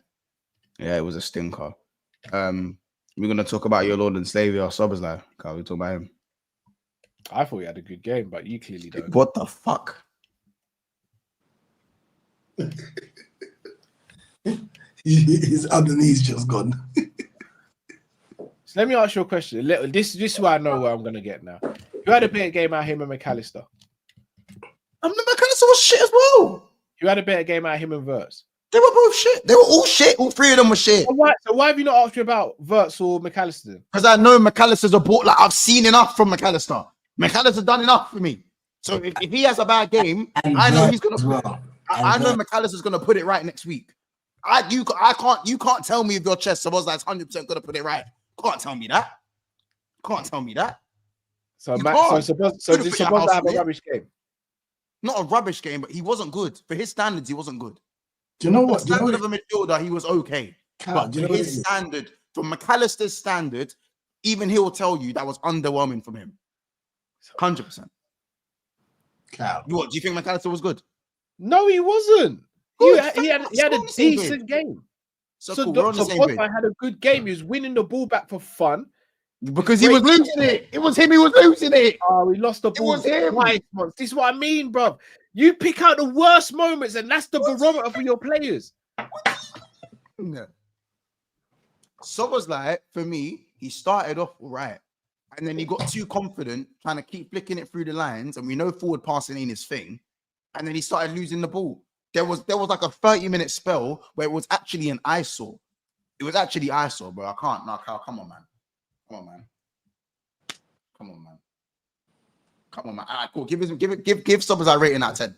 Yeah, it was a stinker. We're gonna talk about your Lord and Savior, Szoboszlai. Can't we talk about him? I thought he had a good game, but you clearly don't. What the fuck? His underneath's just gone. So let me ask you a question. This is why I know where I'm gonna get now. You had a better game out of him and McAllister. McAllister was shit as well. You had a better game out of him and Verts. They were both shit. They were all shit. All three of them were shit. So why have you not asked me about Verts or McAllister then? Because I know McAllister's a ball. Like I've seen enough from McAllister. McAllister's done enough for me. So if he has a bad game, I know he's gonna. Well. I know McAllister's gonna put it right next week. You can't tell me if your chest was like 100% gonna put it right. Can't tell me that. Can't tell me that. So did Szoboszlai have a rubbish game? Not a rubbish game, but he wasn't good. For his standards, he wasn't good. Do you know what? The standard of a midfielder, he was okay. But to his standard, from McAllister's standard, even he will tell you that was underwhelming from him. 100%. What, do you think McAllister was good? No, he wasn't. He had a decent game. So Szoboszlai had a good game. He was winning the ball back for fun. Because he was losing it. It was him who was losing it. Oh, he lost the ball twice. This is what I mean, bro. You pick out the worst moments, and that's the barometer for your players. No. Szoboszlai, for me, he started off all right. And then he got too confident, trying to keep flicking it through the lines. And we know forward passing ain't his thing. And then he started losing the ball. There was like a 30-minute spell where it was actually an eyesore. It was actually eyesore, bro. I can't. No, come on, man. Come on, man. Come on, man. Come on, man. All right, cool. Give Szoboszlai rating out of 10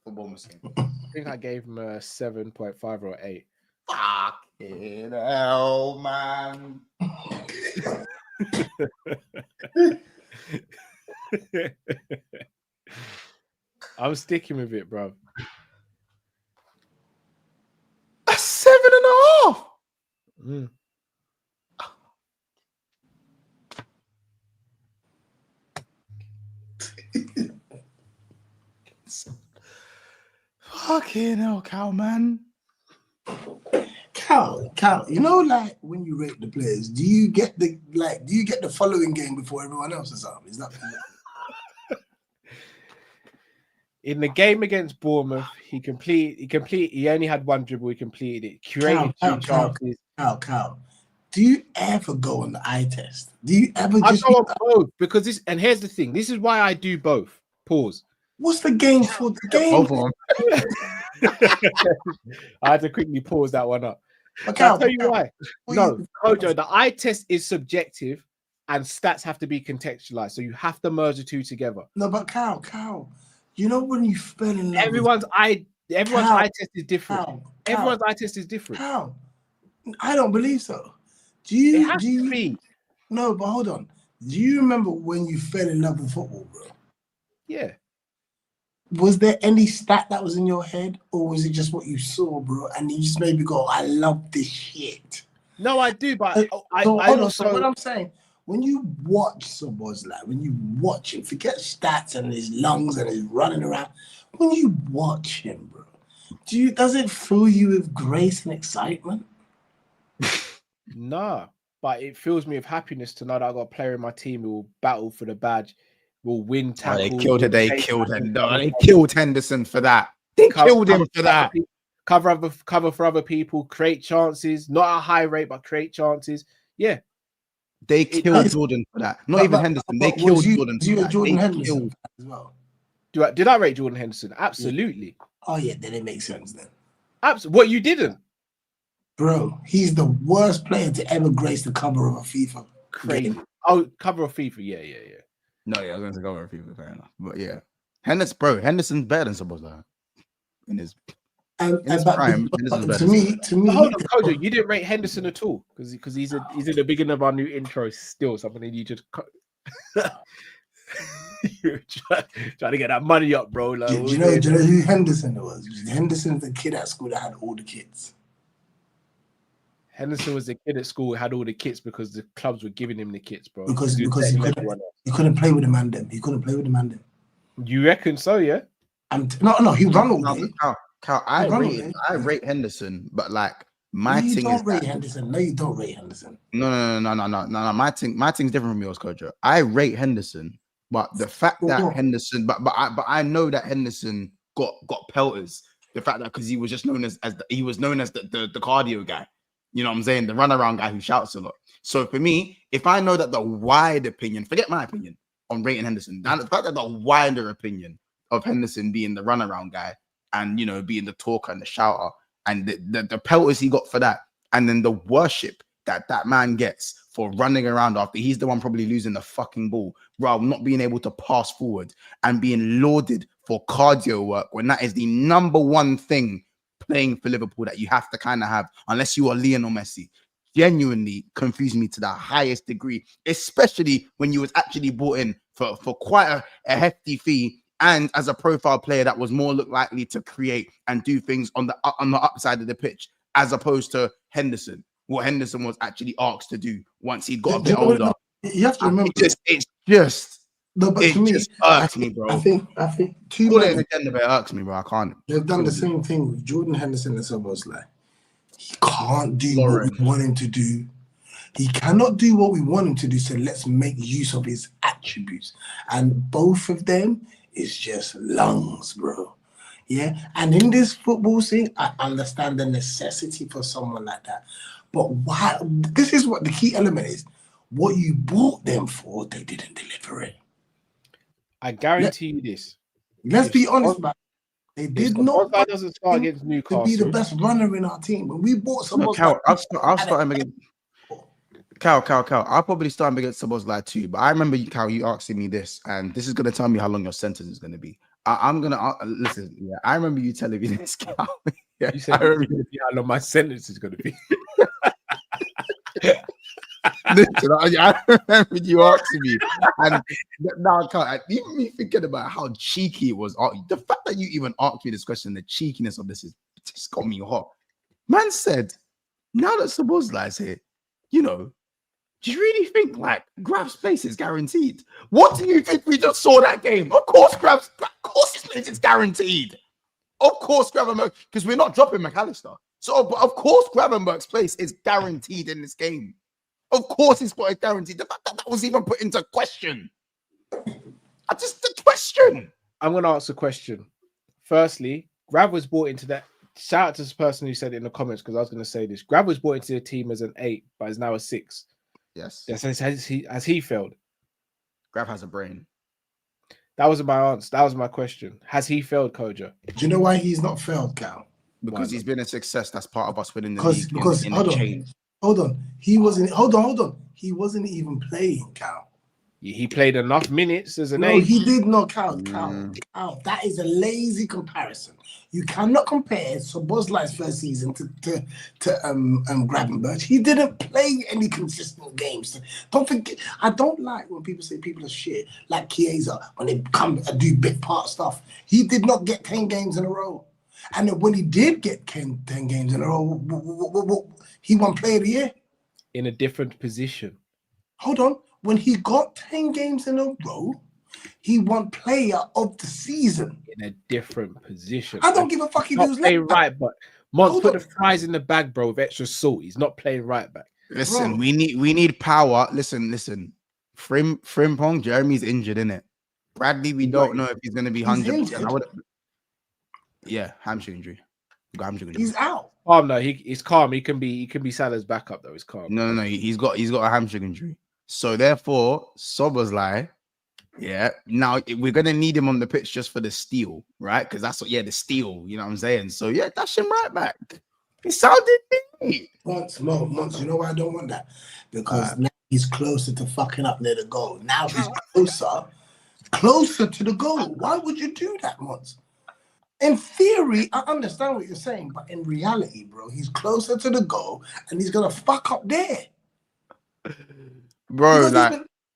for Bournemouth game. I think I gave him a 7.5 or 8. Fucking hell, man. I'm sticking with it, bro. A 7.5. Mm. Fucking hell, Cal, man. Cal, you know, like when you rate the players, do you get the following game before everyone else is up? Is that in the game against Bournemouth, he only had one dribble, he completed it, created two chances. Cal, do you ever go on the eye test? Do you ever just I go on both because this, and here's the thing, this is why I do both. Pause. What's the game for the game? I had to quickly pause that one up. Okay, I'll tell you why. No, Kojo, the eye test is subjective and stats have to be contextualized. So you have to merge the two together. No, but Cal, you know when you fell in love everyone's eye test is different. Everyone's eye test is different. Cal, I don't believe so. Do you be? No, but hold on. Do you remember when you fell in love with football, bro? Yeah. Was there any stat that was in your head, or was it just what you saw, bro? And you just made me go, I love this shit. No, I do, but so what I'm saying, when you watch Szoboszlai, when you watch him, forget stats and his lungs and his running around. When you watch him, bro, does it fill you with grace and excitement? Nah, but it fills me with happiness to know that I got a player in my team who will battle for the badge. Will win tackles. They killed Henderson for that. They killed him for that. Cover for other people, create chances, not at a high rate, but create chances. Yeah. They killed Jordan for that. Not even Henderson. They killed Jordan for that. Jordan Henderson as well. Did I rate Jordan Henderson? Absolutely. Oh yeah, then it makes sense then. Absolutely. What, you didn't? Bro, he's the worst player to ever grace the cover of a FIFA game. Oh, cover of FIFA. Yeah. No, yeah, I was going to go over FIFA, fair enough. But yeah, Henderson's better than Szoboszlai in his prime. To me, hold on, Kojo, you didn't rate Henderson at all because he's in the beginning of our new intro still. Something that you just you're trying to get that money up, bro. Like, do you know who Henderson was? Henderson's the kid at school that had all the kids. Henderson was the kid at school who had all the kits because the clubs were giving him the kits, bro. Because he couldn't play with the man them. He couldn't play with the man them. You reckon so, yeah? No, he run all day. Cal, I rate Henderson, but like My You thing don't is rate that Henderson. No, you don't rate Henderson. no. My thing's different from yours, Kojo. I rate Henderson, but the fact For that what? Henderson, but I know that Henderson got pelters. The fact that because he was just known as the cardio guy. You know what I'm saying? The runaround guy who shouts a lot. So for me, if I know that the wide opinion, forget my opinion on rating Henderson, and the fact that the wider opinion of Henderson being the runaround guy and being the talker and the shouter and the pelters he got for that, and then the worship that man gets for running around after he's the one probably losing the fucking ball, bro, not being able to pass forward and being lauded for cardio work when that is the number one thing playing for Liverpool that you have to kind of have, unless you are Lionel Messi, genuinely confused me to the highest degree, especially when you was actually brought in for quite a hefty fee and as a profile player that was more likely to create and do things on the upside of the pitch, as opposed to Henderson, what Henderson was actually asked to do once he'd got a bit older. You have to remember. It's just No, but to me, just irks me, bro. I think two Call it an men, agenda, but it irks me, bro. I can't. they've done the same thing with Jordan Henderson and Szoboszlai. He can't do what we want him to do. He cannot do what we want him to do, so let's make use of his attributes. And both of them is just lungs, bro. Yeah, and in this football scene, I understand the necessity for someone like that. But why? This is what the key element is. What you bought them for, they didn't deliver it. I guarantee you this. Let's be honest, man. They did not. That doesn't start against Newcastle. To be the best runner in our team. When we bought someone, I'll start him against Cal. I'll probably start him against Szoboszlai too. But I remember you, Cal, you asking me this, and this is going to tell me how long your sentence is going to be. I'm gonna listen. Yeah, I remember you telling me this, Cal. Yeah, you said how long my sentence is going to be. Listen, I remember you asking me, and now even me thinking about how cheeky it was. The fact that you even asked me this question, the cheekiness of this is just got me hot. Man said, now that Szoboszlai is here, do you really think like Grav's place is guaranteed? What do you think we just saw that game? Of course, his place is guaranteed. Of course, Gravenberch, because we're not dropping McAllister. So, of course, Gravenberch's place is guaranteed in this game. Of course, it's got a guarantee. The fact that was even put into question. The question. I'm going to ask a question. Firstly, Grav was brought into that. Shout out to this person who said it in the comments, because I was going to say this. Grav was brought into the team as an 8, but is now a 6. Yes. Has he failed? Grav has a brain. That wasn't my answer. That was my question. Has he failed, Kojo? Do you know why he's not failed, Cal? Because he's been a success. That's part of us winning the league. Because hold on. He wasn't. Hold on. He wasn't even playing, Cal. He played enough minutes as an 8. No, he did not, Cal. Cal. That is a lazy comparison. You cannot compare Szoboszlai's first season to Gravenberch. He didn't play any consistent games. Don't forget. I don't like when people say people are shit, like Chiesa, when they come and do bit part stuff. He did not get 10 games in a row. And when he did get 10 games in a row, he won Player of the Year. In a different position. Hold on. When he got 10 games in a row, he won Player of the Season. In a different position. I don't give a fuck if he was playing right, but Mons put the fries in the bag, bro, with extra salt. He's not playing right back. Listen, bro. we need power. Listen. Frimpong, Jeremy's injured, innit? Bradley, we don't know if he's going to be 100%. Yeah, hamstring injury. He's out. Oh no, he's calm. He can be Salah's backup though. He's calm. No. He's got a hamstring injury. So therefore, Szoboszlai, yeah. Now we're gonna need him on the pitch just for the steal, right? Because that's what, the steal. You know what I'm saying? So yeah, dash him right back. He sounded neat. Months. You know why I don't want that? Because now he's closer to fucking up near the goal. Now he's closer to the goal. Why would you do that, Months? In theory, I understand what you're saying, but in reality, bro, he's closer to the goal and he's gonna fuck up there. Bro,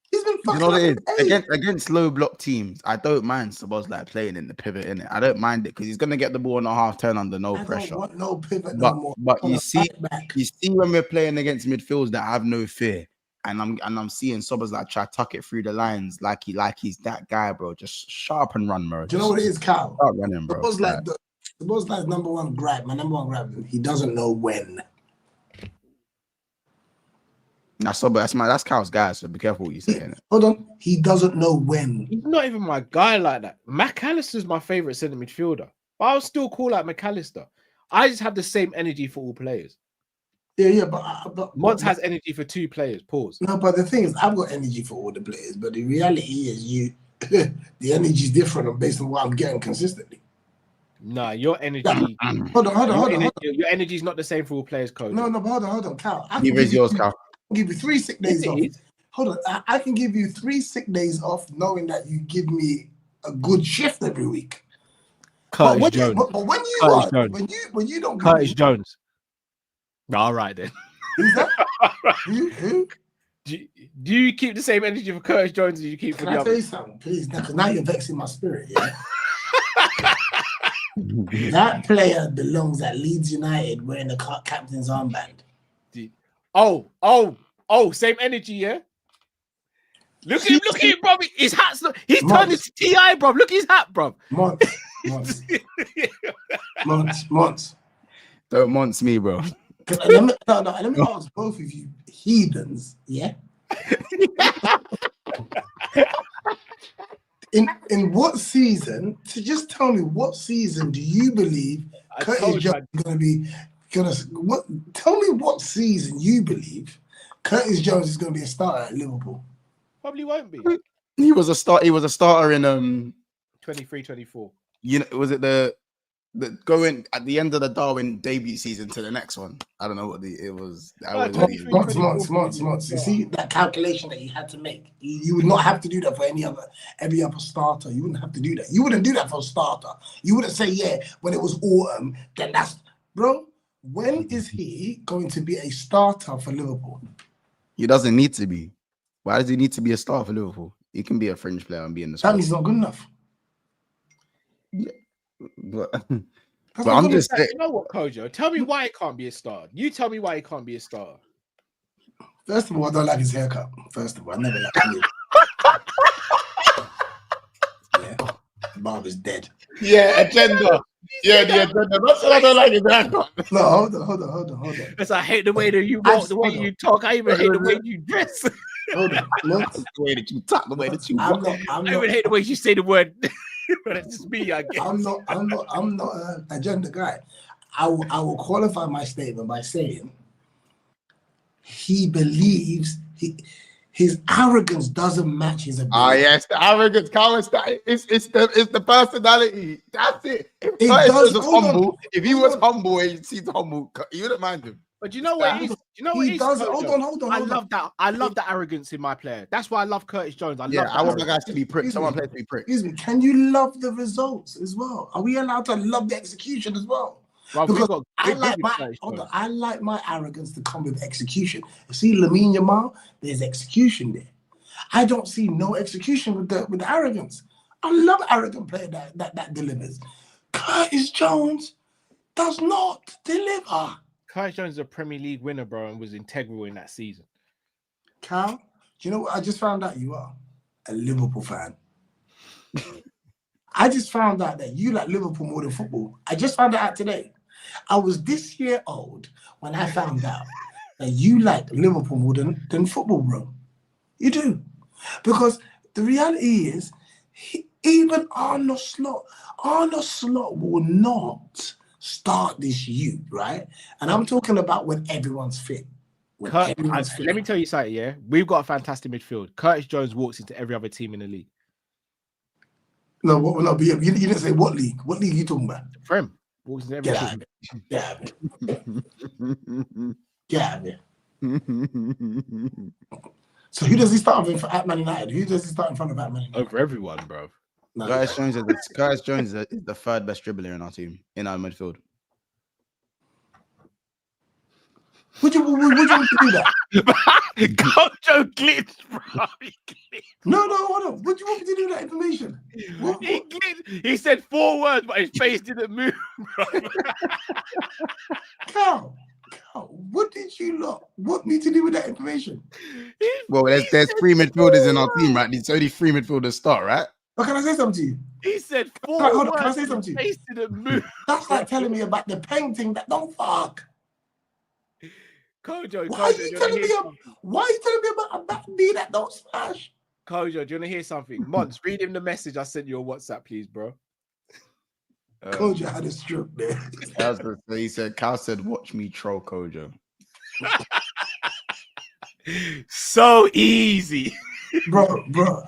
he's been fucking what it is? Against low block teams, I don't mind Szoboszlai playing in the pivot, innit? I don't mind it because he's gonna get the ball on a half turn under no pressure. Don't want no pivot but, no more. But you see when we're playing against midfields that have no fear. And I'm seeing Szoboszlai try to tuck it through the lines like he's that guy, bro. Just sharp and run, bro. Do you know what it is, Cal? Start running, bro. Szoboszlai's number one grab. My number one grab. He doesn't know when. That's Cal's guy. So be careful what you say. Innit? Hold on. He doesn't know when. He's not even my guy like that. McAllister's my favorite centre midfielder. But I'll still call out McAllister. I just have the same energy for all players. Yeah, but Mons has energy for 2 players. Pause. No, but the thing is, I've got energy for all the players. But the reality is, the energy is different based on what I'm getting consistently. Nah, your energy. Hold on. Your energy is not the same for all players, coach. No, but hold on, Cal. Neither is yours, Cal. I can give you 3 sick days off. Hold on, I can give you 3 sick days off, knowing that you give me a good shift every week. Curtis Jones. But when you don't give Curtis me, Jones. All right then. Who's that? Who? Do you keep the same energy for Curtis Jones as you keep for Can the I tell you others? something, please? Because now you're vexing my spirit. Yeah? That player belongs at Leeds United wearing the captain's armband. Oh, same energy, yeah. Look at him, bro. His hat's not. He's turned into TI, bro. Look at his hat, bro. Months. Don't months me, bro. Let me ask both of you heathens, yeah? In what season? So just tell me, what season do you believe Curtis Jones is going to be? Tell me what season you believe Curtis Jones is going to be a starter at Liverpool. Probably won't be. He was a starter in 23-24. You know, was it the going at the end of the Darwin debut season to the next one? I don't know what it was. Months. You see that calculation that you had to make. You would not have to do that for every other starter. You wouldn't have to do that. You wouldn't do that for a starter. You wouldn't say, yeah, when it was autumn, then that's bro. When is he going to be a starter for Liverpool? He doesn't need to be. Why does he need to be a starter for Liverpool? He can be a fringe player and be in the squad. That means he's not good enough. Yeah. But I'm just saying. You know what, Kojo? Tell me why he can't be a star. You tell me why he can't be a star. First of all, I don't like his haircut. First of all, I never liked him. Yeah, the barber's dead. Yeah, agenda. Yeah, the agenda. That's what I don't like his haircut. No, hold on. Because I hate the way that you walk, the way you talk. I even hate the way you dress. Hold on. The way that you talk, the way that you walk. I even hate the way you say the word. But it's just me, I guess. I'm not an agenda guy. I will qualify my statement by saying he believes his arrogance doesn't match his ability. Ah, yes, the arrogance, it's the personality. That's it. If he was humble and you see the humble, you wouldn't mind him. But you know what? Hold on. I love that arrogance in my player. That's why I love Curtis Jones. I want my guys to be pricks. Someone plays to be pricks. Excuse me. Can you love the results as well? Are we allowed to love the execution as well? Well, because I like my arrogance to come with execution. You see, Lamine Yamal, there's execution there. I don't see no execution with the arrogance. I love arrogant player that delivers. Curtis Jones does not deliver. Curtis Jones is a Premier League winner, bro, and was integral in that season. Cal, do you know what I just found out? You are a Liverpool fan. I just found out that you like Liverpool more than football. I just found it out today. I was this year old when I found out that you like Liverpool more than football, bro. You do. Because the reality is, even Arnold Slot will not start this youth, right? And I'm talking about when everyone's fit. Let me tell you something, yeah? We've got a fantastic midfield. Curtis Jones walks into every other team in the league. No, but you didn't say what league. What league are you talking about? Prem. Walks into every team. Get out of here. So who does he start with at Man United? Who does he start in front of at Man United? Over everyone, bro. No, Curtis Jones is the third best dribbler in our team, in our midfield. Would you want to do that? Kojo glitched, bro. No, hold on. Would you want me to do that information? He said 4 words, but his face didn't move, bro. Cal, what did you want me to do with that information? Well, there's 3 midfielders in our team, right? There's only 3 midfielders start, right? But can I say something to you? He said 4 words. Can I say something to you? His face didn't move. That's like telling me about the painting that don't fuck. Kojo, Why are Kojo, do you you want telling to me? hear something? Why are you telling me about a back knee that don't smash? Kojo, do you want to hear something? Mons, read him the message I sent you on WhatsApp, please, bro. Kojo had a stroke there. He said, Cal said, watch me troll Kojo. So easy. bro,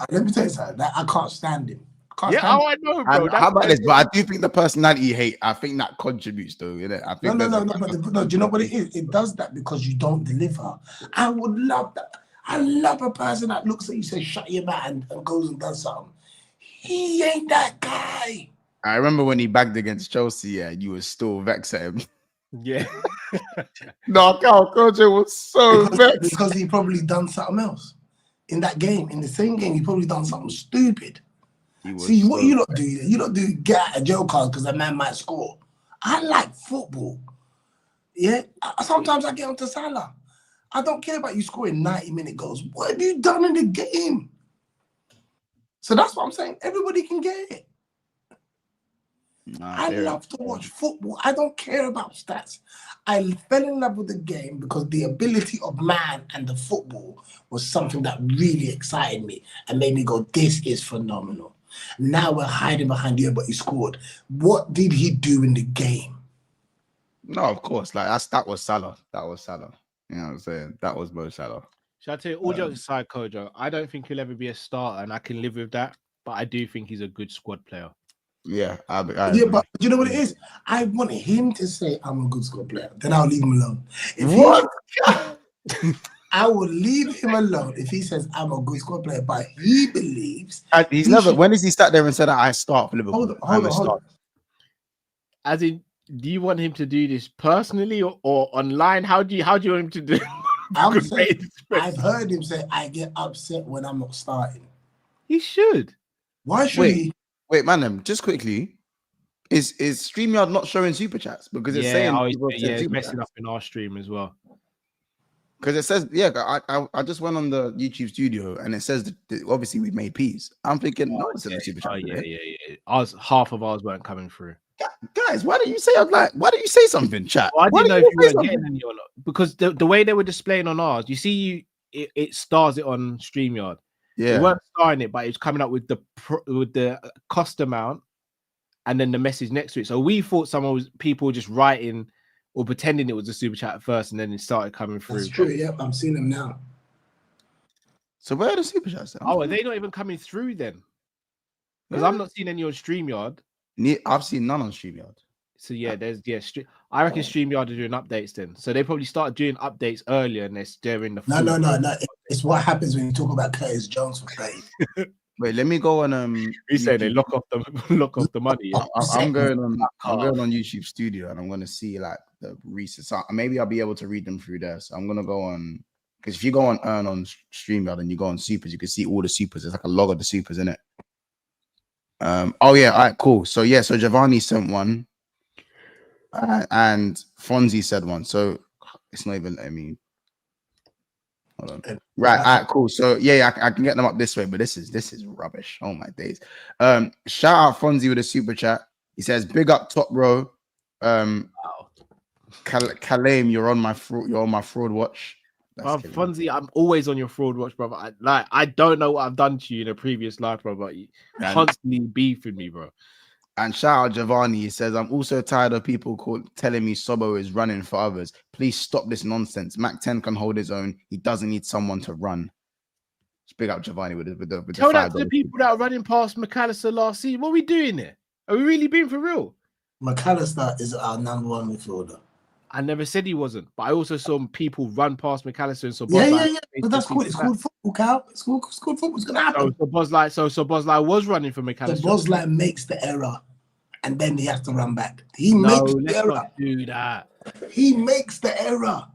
let me tell you something. That I can't stand him. Yeah, Stand him. I know, bro. And how about this? But I do think the personality hate, I think that contributes though, you know. I think No. But do you know what it is? It does that because you don't deliver. I would love that. I love a person that looks at you, says, shut your mouth, and goes and does something. He ain't that guy. I remember when he bagged against Chelsea, yeah, you were still vexed at him. Yeah. No, Kojo was so vexed. Because he probably done something else. In that game, in the same game, he probably done something stupid. See, what you not do? You don't do get out a jail card because a man might score. I like football. Yeah, sometimes I get onto Salah. I don't care about you scoring 90-minute goals. What have you done in the game? So that's what I'm saying. Everybody can get it. I love to watch football. I don't care about stats. I fell in love with the game because the ability of man and the football was something that really excited me and made me go, this is phenomenal. Now we're hiding behind you, but he scored. What did he do in the game? No, of course. Like that was Salah. That was Salah. You know what I'm saying? That was Mo Salah. Shall I tell you, all jokes aside, Kojo, I don't think he'll ever be a starter, and I can live with that. But I do think he's a good squad player. Yeah, I yeah, but you know what it is? I want him to say I'm a good squad player. Then I'll leave him alone. What? I will leave him alone if he says I'm a good squad player, but he believes he's never. When has he sat there and said that I start for Liverpool? Hold on. As in, do you want him to do this personally or online? How do you want him to do? I've heard him say I get upset when I'm not starting. He should. Why should he? Wait, man, just quickly. Is StreamYard not showing super chats? Because it's saying it's messing up in our stream as well. Because it says, I just went on the YouTube studio and it says that obviously we made peas. I'm thinking, no, it's in the super chat. Half of ours weren't coming through. Guys, why didn't you say? Why didn't you say something, chat? Well, I didn't know if you were getting any or not because the way they were displaying on ours, you see, it stars it on StreamYard. Yeah, we weren't starring it, but it's coming up with the cost amount and then the message next to it. So we thought people were just writing or pretending it was a super chat at first, and then it started coming through. That's true. Yep, I'm seeing them now. So where are the super chats? Oh, are they not even coming through then? Because I'm not seeing any on StreamYard. I've seen none on StreamYard. So I reckon StreamYard are doing updates then. So they probably started doing updates earlier, and they're in the. No. It's what happens when you talk about Curtis Jones for play. Wait, let me go on. You say they lock off the money. Yeah? I'm going on YouTube Studio, and I'm going to see like the recent. So maybe I'll be able to read them through there. So I'm going to go on because if you go on Earn on StreamYard and you go on Supers, you can see all the Supers. There's like a log of the Supers in it. All right, cool. So so Giovanni sent one, and Fonzie said one. So it's not even. I mean. Hold on. Right, all right, cool. So I can get them up this way, but this is rubbish. Oh my days. Shout out Fonzie with a super chat. He says, "Big up top row." Kalaim, you're on my fraud watch. Fonzie, I'm always on your fraud watch, brother. I don't know what I've done to you in a previous life, brother. You constantly beefing me, bro. And shout out Giovanni. He says, I'm also tired of people telling me Sobo is running for others. Please stop this nonsense. Mac 10 can hold his own. He doesn't need someone to run. Just big up Giovanni with the Tell that to the people that are running past McAllister last season. What are we doing there? Are we really being for real? McAllister is our number one midfielder. I never said he wasn't, but I also saw people run past McAllister and Szoboszlai. Yeah. But that's cool. It's called football, Cal. It's called football. It's gonna happen. Szoboszlai was running for McAllister. Szoboszlai makes the error, and then he has to run back. Let's not do that. He makes the error.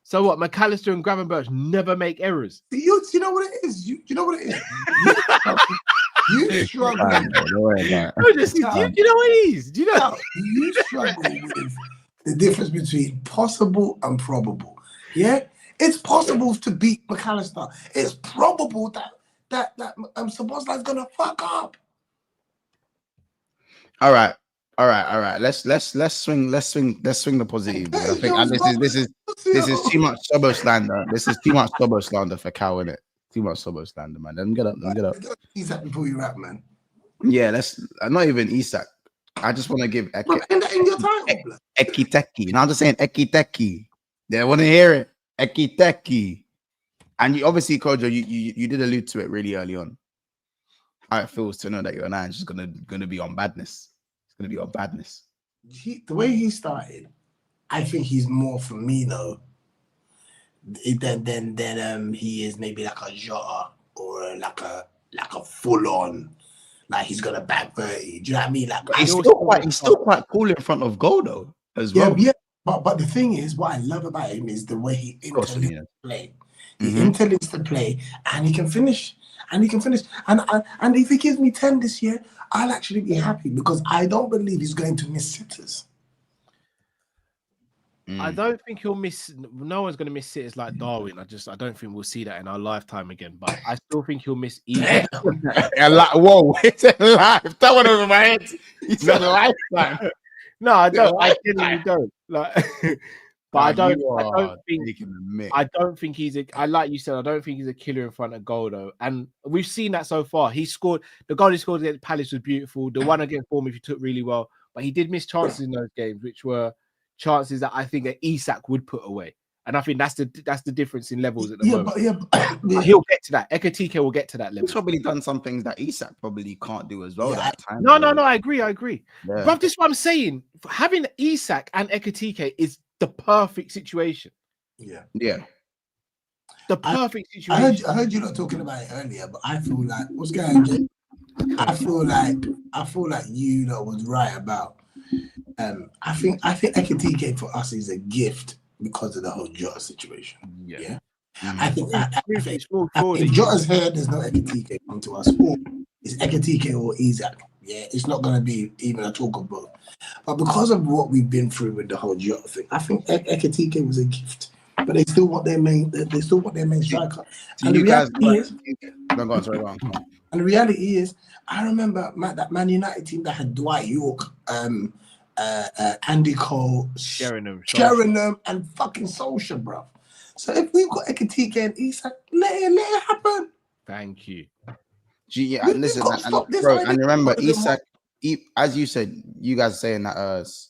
So what? McAllister and Gravenberch never make errors. You know what it is. You know what it is. You struggle. You know what it is. Do you know? You struggle with the difference between possible and probable. Yeah, it's possible to beat McAllister. It's probable that Szoboszlai is gonna fuck up. All right. Let's swing the positive. I think this is This is too much Sobo slander. This is too much Sobo slander for Cal, innit? Too much Sobo slander, man. Let him get up. Let him get up. Isak before you rap, man. Yeah, that's not even Isak. I just want to give Bro, in your title, blood. Ekitike. And I'm just saying Ekiteke. They want to hear it. Ekiteke. And you obviously, Kojo, you did allude to it really early on. How it feels to know that your nine's just gonna be on badness. It's gonna be on badness. The way he started, I think he's more Firmino than he is maybe like a Jota or like a full on, like he's gonna back 30. Do you know what I mean? Like He's still quite cool in front of goal though, as well. Yeah. But the thing is, what I love about him is the way he interlinks the play. He interlinks the play, and he can finish. And if he gives me 10 this year, I'll actually be happy because I don't believe he's going to miss sitters. I don't think he'll miss. No one's going to miss sitters like Darwin. I don't think we'll see that in our lifetime again. But I still think he'll miss Isak. Whoa, it's a life. That went over my head. It's a lifetime. No, I don't. I genuinely don't. Like, but I don't think he's like you said, I don't think he's a killer in front of goal though. And we've seen that so far. He scored the goal he scored against Palace was beautiful. The one against Bournemouth he took really well, but he did miss chances in those games, which were chances that I think that Isak would put away. And I think that's the difference in levels at the moment. But he'll get to that. Ekitike will get to that level. He's probably done some things that Isak probably can't do as well. That time. No, I agree. Yeah. But this is what I'm saying. Having Isak and Ekitike is the perfect situation. Yeah. The perfect situation. I heard you not talking about it earlier, but I feel like what's going on? I feel like you know was right about. I think Ekitike for us is a gift because of the whole Jota situation. Yeah. I think if Jota's here, there's no Ekitike come to us. Or it's Ekitike or Isak. Yeah, it's not going to be even a talk of both. But because of what we've been through with the whole Jota thing, I think Ekitike was a gift. But they still want their main. They still want their main striker. And the reality is, I remember that Man United team that had Dwight York, Andy Cole, Sheringham, and fucking Solskjaer, bro. So if we've got Ekitike and Isak, let it happen. Thank you. Yeah, and listen, and remember, Isak, as you said, you guys are saying that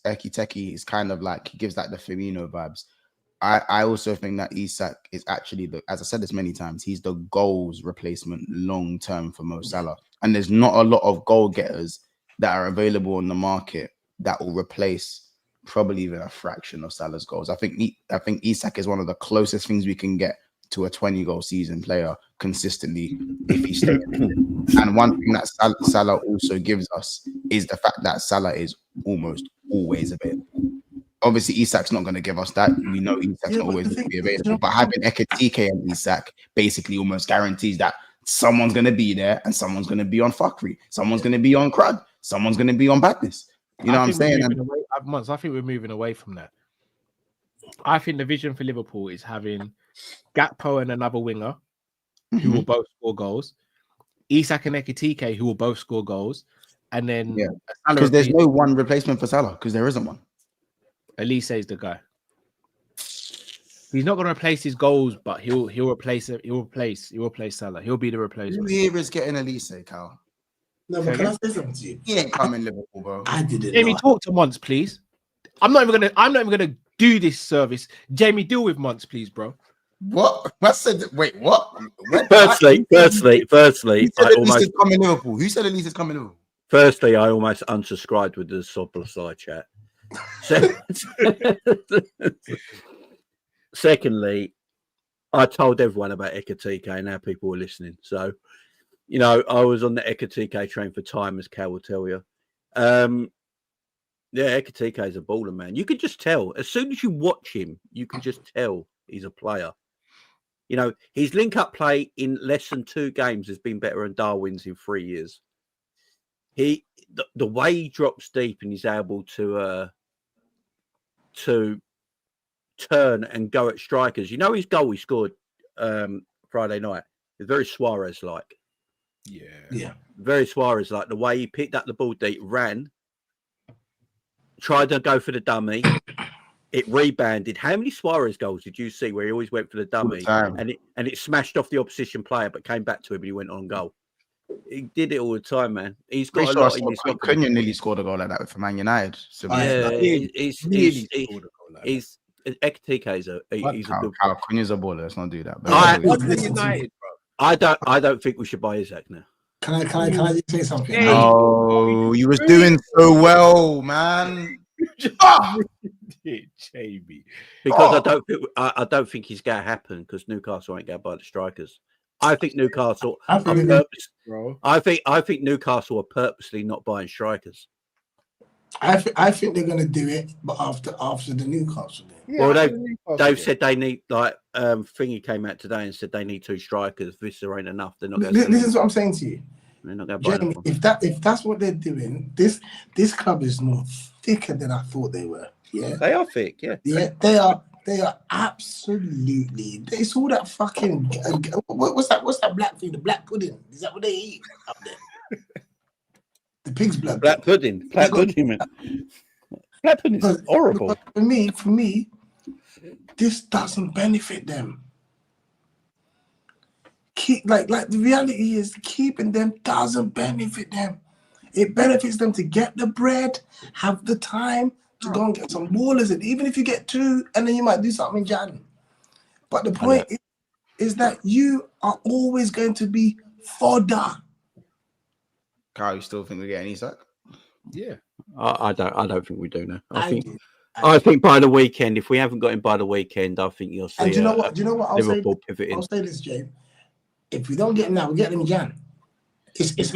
Ekitike is kind of like, he gives like the Firmino vibes. I also think that Isak is actually as I said this many times, he's the goals replacement long term for Mo Salah. And there's not a lot of goal getters that are available on the market that will replace probably even a fraction of Salah's goals. I think Isak is one of the closest things we can get to a 20-goal season player consistently if he stays. And one thing that Salah also gives us is the fact that Salah is almost always available. Obviously, Isak's not going to give us that. We know Isak's not always going to be available. But having Ekitike and Isak basically almost guarantees that someone's going to be there and someone's going to be on fuckery. Someone's going to be on crud. Someone's going to be on badness. You know what I'm saying? I think we're moving away from that. I think the vision for Liverpool is having Gakpo and another winger who will both score goals, Isak and Ekitike who will both score goals, and then because there's no one replacement for Salah because there isn't one. Elise is the guy. He's not going to replace his goals, but he'll replace it. He'll replace Salah. He'll be the replacement. Who here is getting Elise, Cal? No, but can I say something to you? He ain't coming Liverpool, bro. I didn't. Jamie, talk to Monts, please. I'm not even gonna do this service. Jamie, deal with Monts, please, bro. What? I said. Wait, what? Firstly, Who said Elise is coming Liverpool? Who said Elise is coming Liverpool? Firstly, I almost unsubscribed with the Szoboszlai chat. Secondly, I told everyone about Ekitike and now people were listening. So, you know, I was on the Ekitike train for time, as Cal will tell you. Yeah, Ekitike is a baller, man. You can just tell. As soon as you watch him, you can just tell he's a player. You know, his link-up play in less than 2 games has been better than Darwin's in 3 years. The way he drops deep and he's able to turn and go at strikers. You know his goal he scored Friday night? It's very Suarez-like. Yeah. Very Suarez-like. The way he picked up the ball deep, ran, tried to go for the dummy. It rebounded. How many Suarez goals did you see where he always went for the dummy and it smashed off the opposition player, but came back to him and he went on goal? He did it all the time, man. He's got a lot in his locker. Cunha nearly scored a goal like that for Man United. So yeah, he's Ekitike is he's a good. Cunha's a baller. Let's not do that. United, bro. I don't think we should buy Isak now. Can I just say something? Oh, you was doing so well, man. Jamie. Because I don't think it's going to happen because Newcastle ain't going to buy the strikers. I think Newcastle. I think Newcastle are purposely not buying strikers. I think they're going to do it, but after the Newcastle game. Yeah, well, they've said they need Thingy came out today and said they need 2 strikers. This ain't enough. They're not. This is what I'm saying to you. They're not going to buy Jamie, if that's what they're doing, this club is more thicker than I thought they were. Yeah, they are thick. Yeah, they are absolutely. It's all that fucking. What's that black thing? The black pudding. Is that what they eat up there? The pig's blood. Black pudding. Black pudding, man. Black pudding is horrible. For me, this doesn't benefit them. The reality is keeping them doesn't benefit them. It benefits them to get the bread, have the time to go and get some ballers in. Even if you get 2, and then you might do something in Jan. But the point is that you are always going to be fodder. Carl, you still think we're getting Isak? Yeah. I don't think we do now. I think by the weekend, if we haven't got him by the weekend, I think you'll see. And do you know what? Liverpool pivoting. I'll say this, James. If we don't get him now, we'll get him in Jan. It's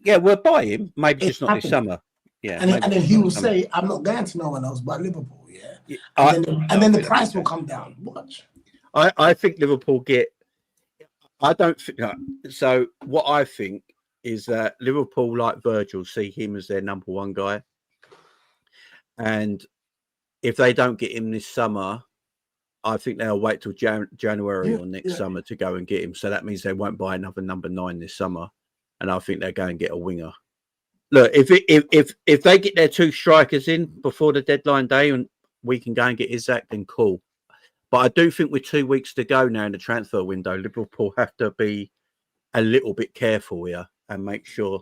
yeah, we'll buy him. Maybe just not this summer. Yeah, and then he will say, "I'm not going to no one else but Liverpool." Yeah, and then the price will come down. Watch. I think Liverpool get. I don't think so. What I think is that Liverpool, like Virgil, see him as their number 1 guy, and if they don't get him this summer, I think they'll wait till January or next summer to go and get him. So that means they won't buy another number 9 this summer, and I think they're going to get a winger. Look, if they get their 2 strikers in before the deadline day and we can go and get Isak, then cool. But I do think with 2 weeks to go now in the transfer window, Liverpool have to be a little bit careful here and make sure,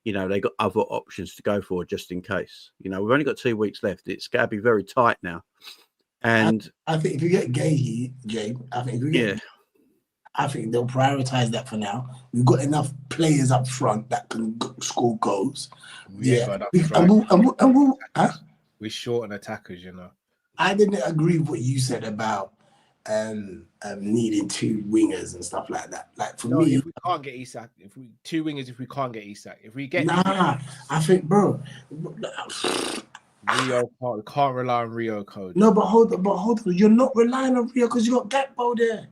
they got other options to go for just in case. We've only got 2 weeks left. It's got to be very tight now. And I think if you get Gahey, Jay, I think they'll prioritize that for now. We've got enough players up front that can score goals. We're short on attackers, I didn't agree with what you said about needing 2 wingers and stuff like that. Like for me, if we can't get Isak, if we can't get Isak, if we get I think, bro. Rio can't rely on Rio code. No, but hold on. You're not relying on Rio because you got Gakpo there.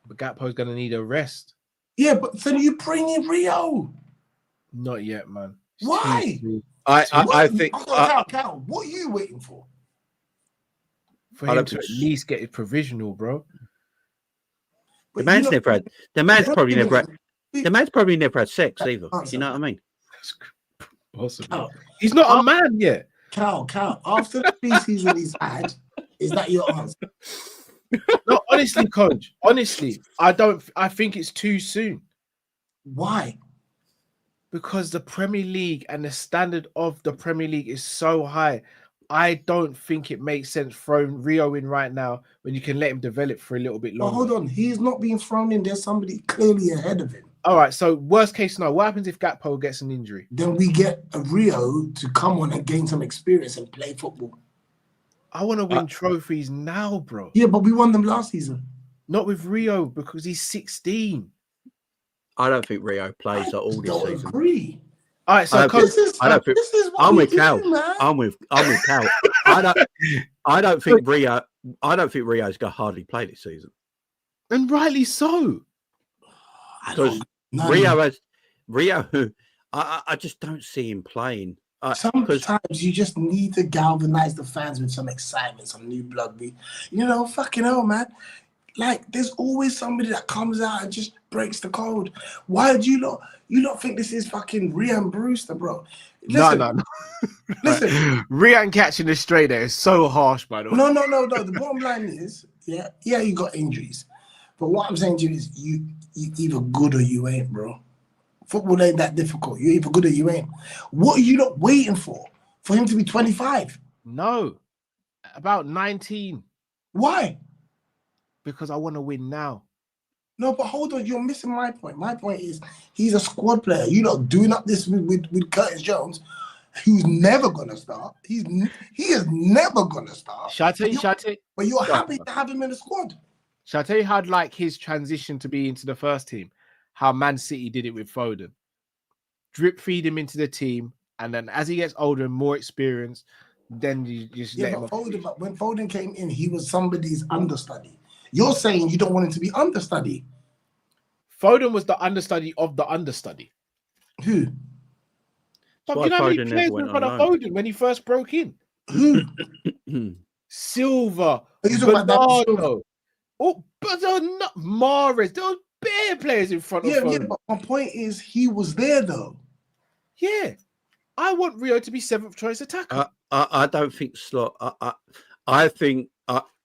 But Gakpo's gonna need a rest. Yeah, but then you bring in Rio. Not yet, man. Why? I think. Cal, what are you waiting for? For him to at least get his provisional, bro. The man's probably never had sex either. You know what I mean? That's possible. Cal, he's not a man yet. Cal, after the preseason he's had, is that your answer? No, honestly, coach. Honestly, I think it's too soon. Why? Because the Premier League and the standard of the Premier League is so high. I don't think it makes sense throwing Rio in right now when you can let him develop for a little bit longer. But hold on, he's not being thrown in. There's somebody clearly ahead of him. All right, so worst case scenario, what happens if Gakpo gets an injury? Then we get a Rio to come on and gain some experience and play football. I want to win trophies now, bro. Yeah, but we won them last season. Not with Rio because he's 16. I don't think Rio plays at all this season. I don't agree. All right, so I'm with Cal. I'm with Cal. I don't think Rio's gonna hardly play this season. And rightly so. Because Rio, I just don't see him playing. Sometimes you just need to galvanize the fans with some excitement, some new blood. Fucking hell, man. Like, there's always somebody that comes out and just breaks the code. Why do you not think this is fucking Rhian Brewster, bro? Listen, No. listen. Rhian catching the stray there is so harsh, by the way. No. The bottom line is, yeah, you got injuries. But what I'm saying to you is you either good or you ain't, bro. Football ain't that difficult. You're either good or you ain't. What are you not waiting for? For him to be 25? No. About 19. Why? Because I want to win now. No, but hold on, you're missing my point. My point is he's a squad player. You're not doing up this with Curtis Jones, who's never gonna start. He is never gonna start. Shall I tell you? But you're happy to have him in the squad. Shall I tell you how I'd like his transition to be into the first team? How Man City did it with Foden. Drip feed him into the team, and then as he gets older and more experienced, then you just let him. But when Foden came in, he was somebody's understudy. You're saying you don't want him to be understudy. Foden was the understudy of the understudy. Who? But you know how many players were in front of Foden when he first broke in? Who? Silva, Bernardo. Oh, but there were not Mahrez. There were bare players in front of Foden. Yeah, but my point is he was there though. Yeah. I want Rio to be 7th choice attacker. I don't think Slot. I think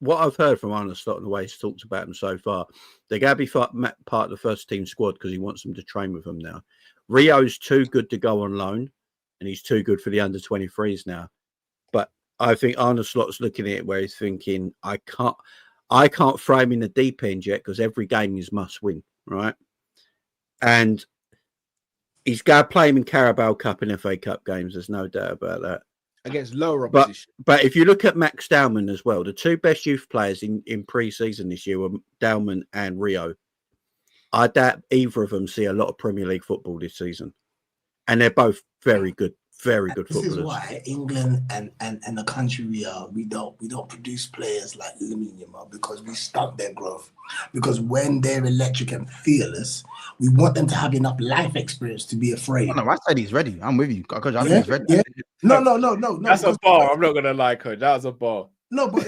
what I've heard from Arne Slot and the way he's talked about him so far, they're going to be part of the first team squad because he wants them to train with him now. Rio's too good to go on loan, and he's too good for the under 23s now. But I think Arne Slot's looking at it where he's thinking, I can't throw him in the deep end yet because every game is must win, right? And he's going to play him in Carabao Cup and FA Cup games. There's no doubt about that. Against lower opposition. But if you look at Max Dowman as well, the two best youth players in pre-season this year were Dowman and Rio. I doubt either of them see a lot of Premier League football this season. And they're both very good footballers. This is why England and the country we don't produce players like Lamine Yamal because we stunt their growth. Because when they're electric and fearless, we want them to have enough life experience to be afraid. No, I said he's ready. I'm with you. Coach, I think he's ready. Yeah. No. That's a bar. I'm not gonna lie, Coach. That was a bar. No, but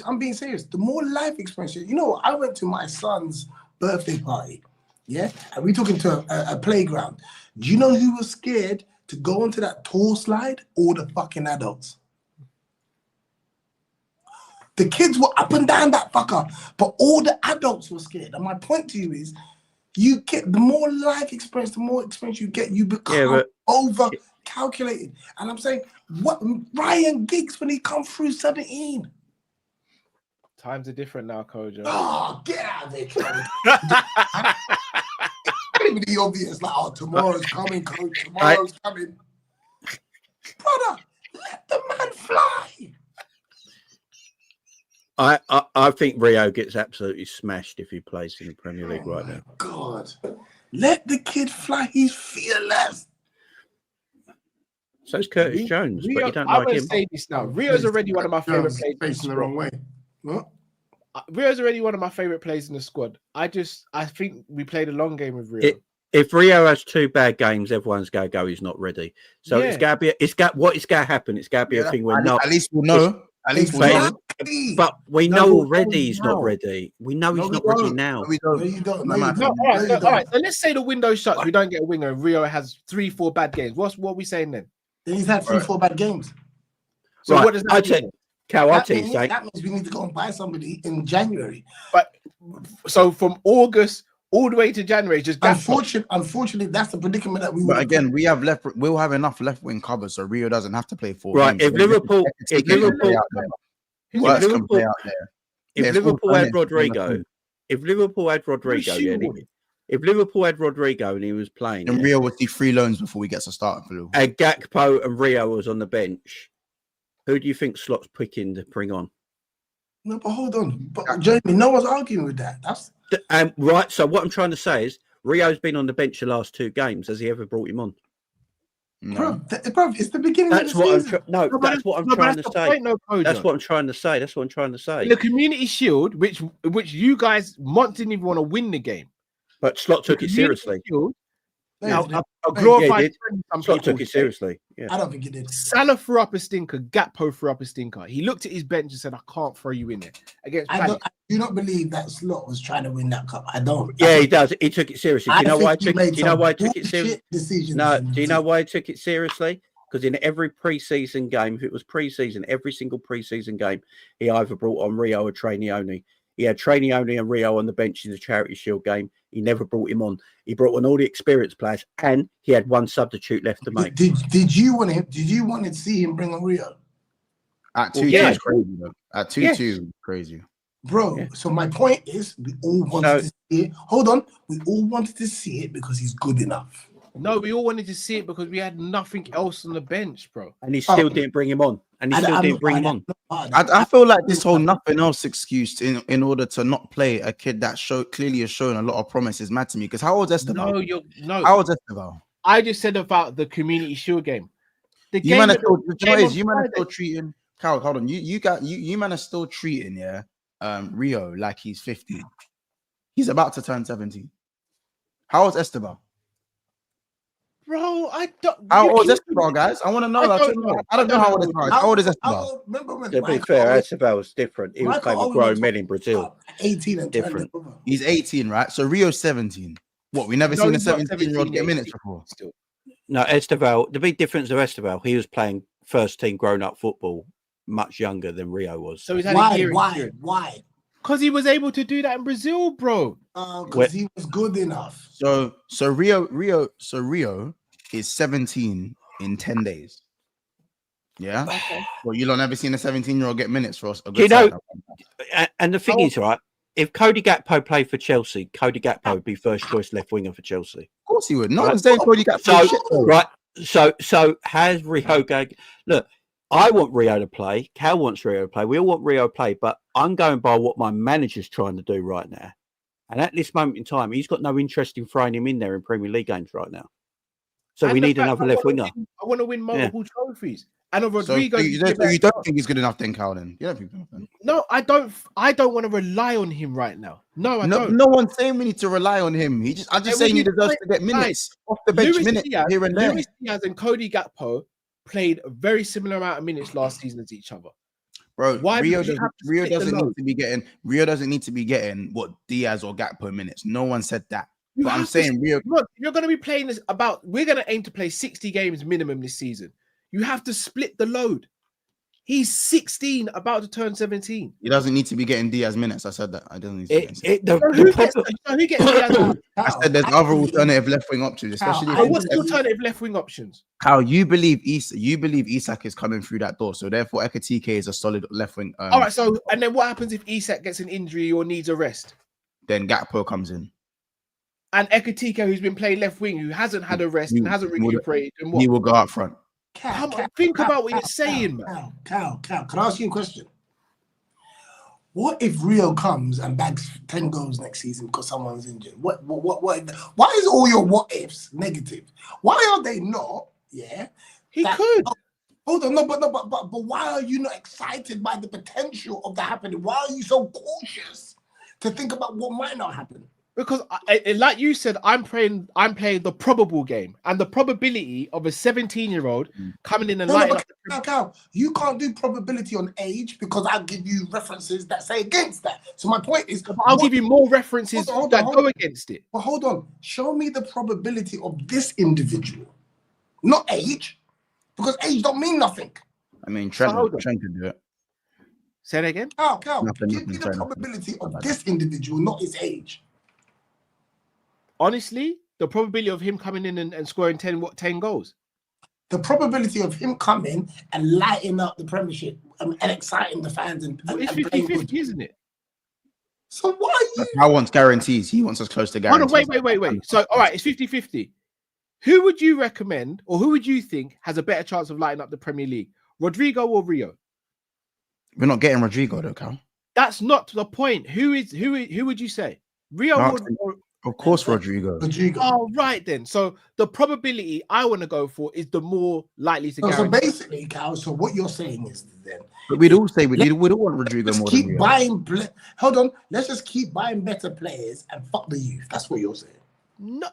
I'm being serious. The more life experience, I went to my son's birthday party, yeah, and we took him to a playground. Do you know who was scared to go onto that tall slide? All the fucking adults. The kids were up and down that fucker, but all the adults were scared. And my point to you is, you get the more life experience, the more experience you get, you become over calculated. And I'm saying, what Ryan Giggs when he come through 17? Times are different now, Kojo. Oh, get out of there, Coach. It's the obvious, like, tomorrow's coming, Coach. Tomorrow's coming. Brother, let the man fly. I think Rio gets absolutely smashed if he plays in the Premier League right now. God, let the kid fly. He's fearless. So is Curtis Jones, Rio, but you don't I'm like going him. to say this now. Rio's already one of my favorite players. Facing the wrong way. What? Rio's already one of my favorite players in the squad. I think we played a long game with Rio. If Rio has 2 bad games, everyone's going to go, he's not ready. So it's going to be, what is going to happen? It's going to be a thing where at least we'll know. At least we'll know. But we know already he's not ready. We know he's not ready now. No, you don't. All right. So let's say the window shuts. We don't get a winger, and Rio has 3-4 bad games. What are we saying then? Then he's had 3-4 bad games. So what does that mean? Cal, that means we need to go and buy somebody in January. But so from August all the way to January, just unfortunately, that's the predicament that we. But again, we'll have enough left wing cover, so Rio doesn't have to play 4 right. games. If Liverpool had Rodrigo, if Liverpool had Rodrigo and he was playing, and Rio would see 3 loans before he gets a start for Liverpool. And Gakpo and Rio was on the bench. Who do you think Slot's picking to bring on? No, but hold on. But Jamie, no one's arguing with that. That's right. So what I'm trying to say is Rio's been on the bench the last 2 games. Has he ever brought him on? No. Bro, it's the beginning that's of the what season. That's what I'm trying to say. That's what I'm trying to say. That's what I'm trying to say. The Community Shield, which you guys didn't even want to win the game. But Slot took it seriously. A glorified did. friend, some Slot people took it say. seriously. Yeah. I don't think he did. Salah threw up a stinker. Gakpo threw up a stinker. He looked at his bench and said, "I can't throw you in there against Palace." I do not believe that Slot was trying to win that cup. I don't. Yeah, he does. He took it seriously. Do you know why he took it? Do you know why he took it seriously? Decisions No. Do you know why he took it seriously? Because in every pre-season game, if it was pre-season, every single pre-season game, he either brought on Rio or Trainioni. He had Trainioni and Rio on the bench in the Charity Shield game. He never brought him on. He brought on all the experienced players, and he had one substitute left to make. Did you want him? Did you want to see him bring on Rio? At 2-2 is crazy though. At 2-2, crazy. Bro, so my point is we all wanted to see it. Hold on. We all wanted to see it because he's good enough. No, we all wanted to see it because we had nothing else on the bench, bro. And he still didn't bring him on. I feel like this whole nothing else excuse in order to not play a kid that clearly has shown a lot of promise is mad to me. Because how old is Esteban? No. How old is Esteban? I just said about the Community Shield game. You man are still treating. Carl, hold on. You man are still treating Rio like he's 15. He's about to turn 17. How old is Esteban? Bro, I don't. How old is Esteban, guys? I want to know. I don't know how old is Esteban. How old is Esteban? To be fair, Esteban was different. He was playing with grown men in Brazil. 18 and different. He's 18, right? So Rio's 17. What? We never seen a 17-year-old get minutes before. Still. No, Esteban. The big difference of Esteban, he was playing first team grown-up football much younger than Rio was. So he's had a year. Why? Because he was able to do that in Brazil, bro. Because he was good enough. So Rio is 17 in 10 days. Yeah. Okay. Well, you'll never seen a 17-year-old get minutes for us. And the thing is, right? If Cody Gakpo played for Chelsea, Cody Gakpo would be first choice left winger for Chelsea. Of course he would. No one's saying Cody Gakpo. So has Rio look? I want Rio to play. Cal wants Rio to play. We all want Rio to play, but I'm going by what my manager's trying to do right now. And at this moment in time, he's got no interest in throwing him in there in Premier League games right now. So we need another left winger. I want to win multiple trophies. And Rodrigo, so you don't think he's good enough then, Cal? Then you don't think so? No, I don't. I don't want to rely on him right now. No, I don't. No one's saying we need to rely on him. I'm just saying he deserves to get minutes off the bench, minutes here and there. Luis Diaz and Cody Gakpo played a very similar amount of minutes last season as each other. Bro, Rio doesn't need to be getting what Diaz or Gakpo minutes. No one said that. But I'm saying Rio. Look, you're going to be playing this we're going to aim to play 60 games minimum this season. You have to split the load. He's 16, about to turn 17. He doesn't need to be getting Diaz minutes. I said that. I don't need to. Who gets Diaz? I said there's other alternative left wing options, especially. What's the alternative left wing options? How you believe Isak is coming through that door, so therefore Ekitike is a solid left wing. All right. So and then what happens if Isak gets an injury or needs a rest? Then Gakpo comes in. And Ekitike, who's been playing left wing, who hasn't had a rest and hasn't recuperated, and what? He will go up front. Think about what you're saying, man. Cal, can I ask you a question? What if Rio comes and bags 10 goals next season because someone's injured? What? Why is all your what ifs negative? Why are they not? Yeah, he could. Hold on, but why are you not excited by the potential of that happening? Why are you so cautious to think about what might not happen? Because, like you said, I'm playing the probable game, and the probability of a 17-year-old coming in and lighting up. Cal, you can't do probability on age because I'll give you references that say against that. So my point is, I'll give you more references that go against it. But hold on, show me the probability of this individual, not age, because age don't mean nothing. I mean, Trent can do it. Say that again. Cal, give me the probability of this individual, not his age. Honestly, the probability of him coming in and scoring 10 goals. The probability of him coming and lighting up the Premiership and exciting the fans and it's 50-50, isn't it? So why are you? I want guarantees. He wants us close to guarantees. Wait. So, all right, it's 50-50. Who would you recommend, or who would you think has a better chance of lighting up the Premier League, Rodrigo or Rio? We're not getting Rodrigo though, Cal. That's not the point. Who would you say? Rio or of course, Rodrigo. Oh, right then. So the probability I want to go for is the more likely to guarantee. So basically, Cal, so what you're saying is then... But we'd all say we'd all want Rodrigo more than Rio. Hold on. Let's just keep buying better players and fuck the youth. That's what you're saying. No.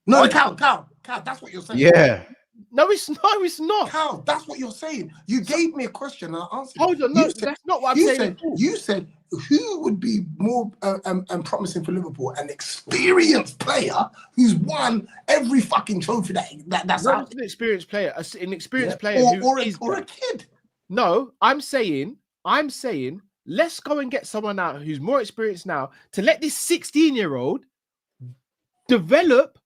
No, Cal, that's what you're saying. Yeah. No, it's not. Cal, that's what you're saying. You gave me a question and I answered. Hold on, no, that's not what I'm saying. You said who would be more promising for Liverpool? An experienced player who's won every fucking trophy that's Not out. an experienced player, an experienced player or a kid. No, I'm saying, let's go and get someone out who's more experienced now to let this 16-year-old develop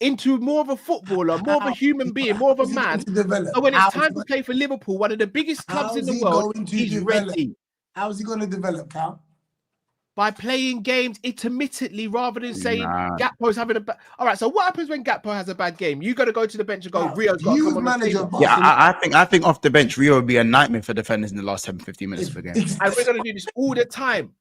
into more of a footballer, more of a human being, more of a man. So when it's time to play for Liverpool, one of the biggest clubs in the world, he's ready. How is he going to develop, Cal? By playing games intermittently rather than saying Gakpo's having a bad. All right, so what happens when Gakpo has a bad game? You got to go to the bench and go, Rio's got to come on the yeah, I think off the bench, Rio would be a nightmare for defenders in the last 10-15 minutes of the game. And we're going to do this all the time.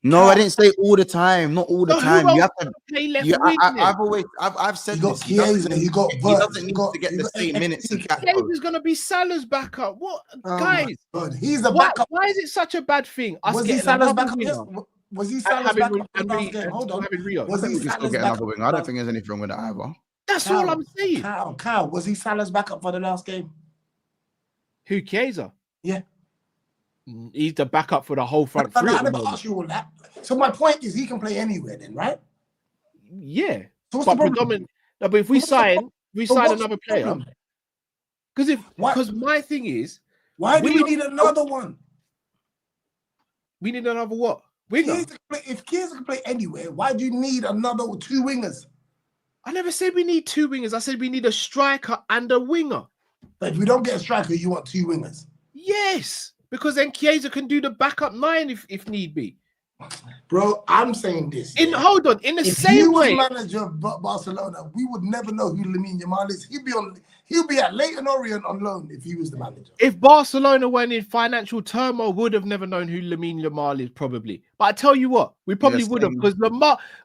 No, I didn't say all the time. Not all the time. You have to play left wing. I've said this. Chiesa, he doesn't need to get the same minutes. Chiesa's going to be Salah's backup. What, guys? He's a backup. Why is it such a bad thing? Was he Salah's backup? Was he Salah's backup for the last game? Hold on. Was he Salah's backup? I don't think there's anything wrong with that either. That's all I'm saying. Cal, was he Salah's backup for the last game? Who, Chiesa? Yeah. He's the backup for the whole front three. I never asked you all that. So my point is, he can play anywhere, then, right? Yeah. So but if we sign another player, because my thing is, why do we need another one? We need another what? Winger. If Chiesa can play anywhere, why do you need another 2 wingers? I never said we need 2 wingers. I said we need a striker and a winger. But if we don't get a striker, you want 2 wingers? Yes, because then Chiesa can do the backup 9 if need be. Bro, I'm saying this. Hold on. In the if same way, if he was manager of Barcelona, we would never know who Lamine Yamal is. He'll be at Leyton Orient on loan if he was the manager. If Barcelona went in financial turmoil, would have never known who Lamine Yamal is, probably. But I tell you what, we probably would have, because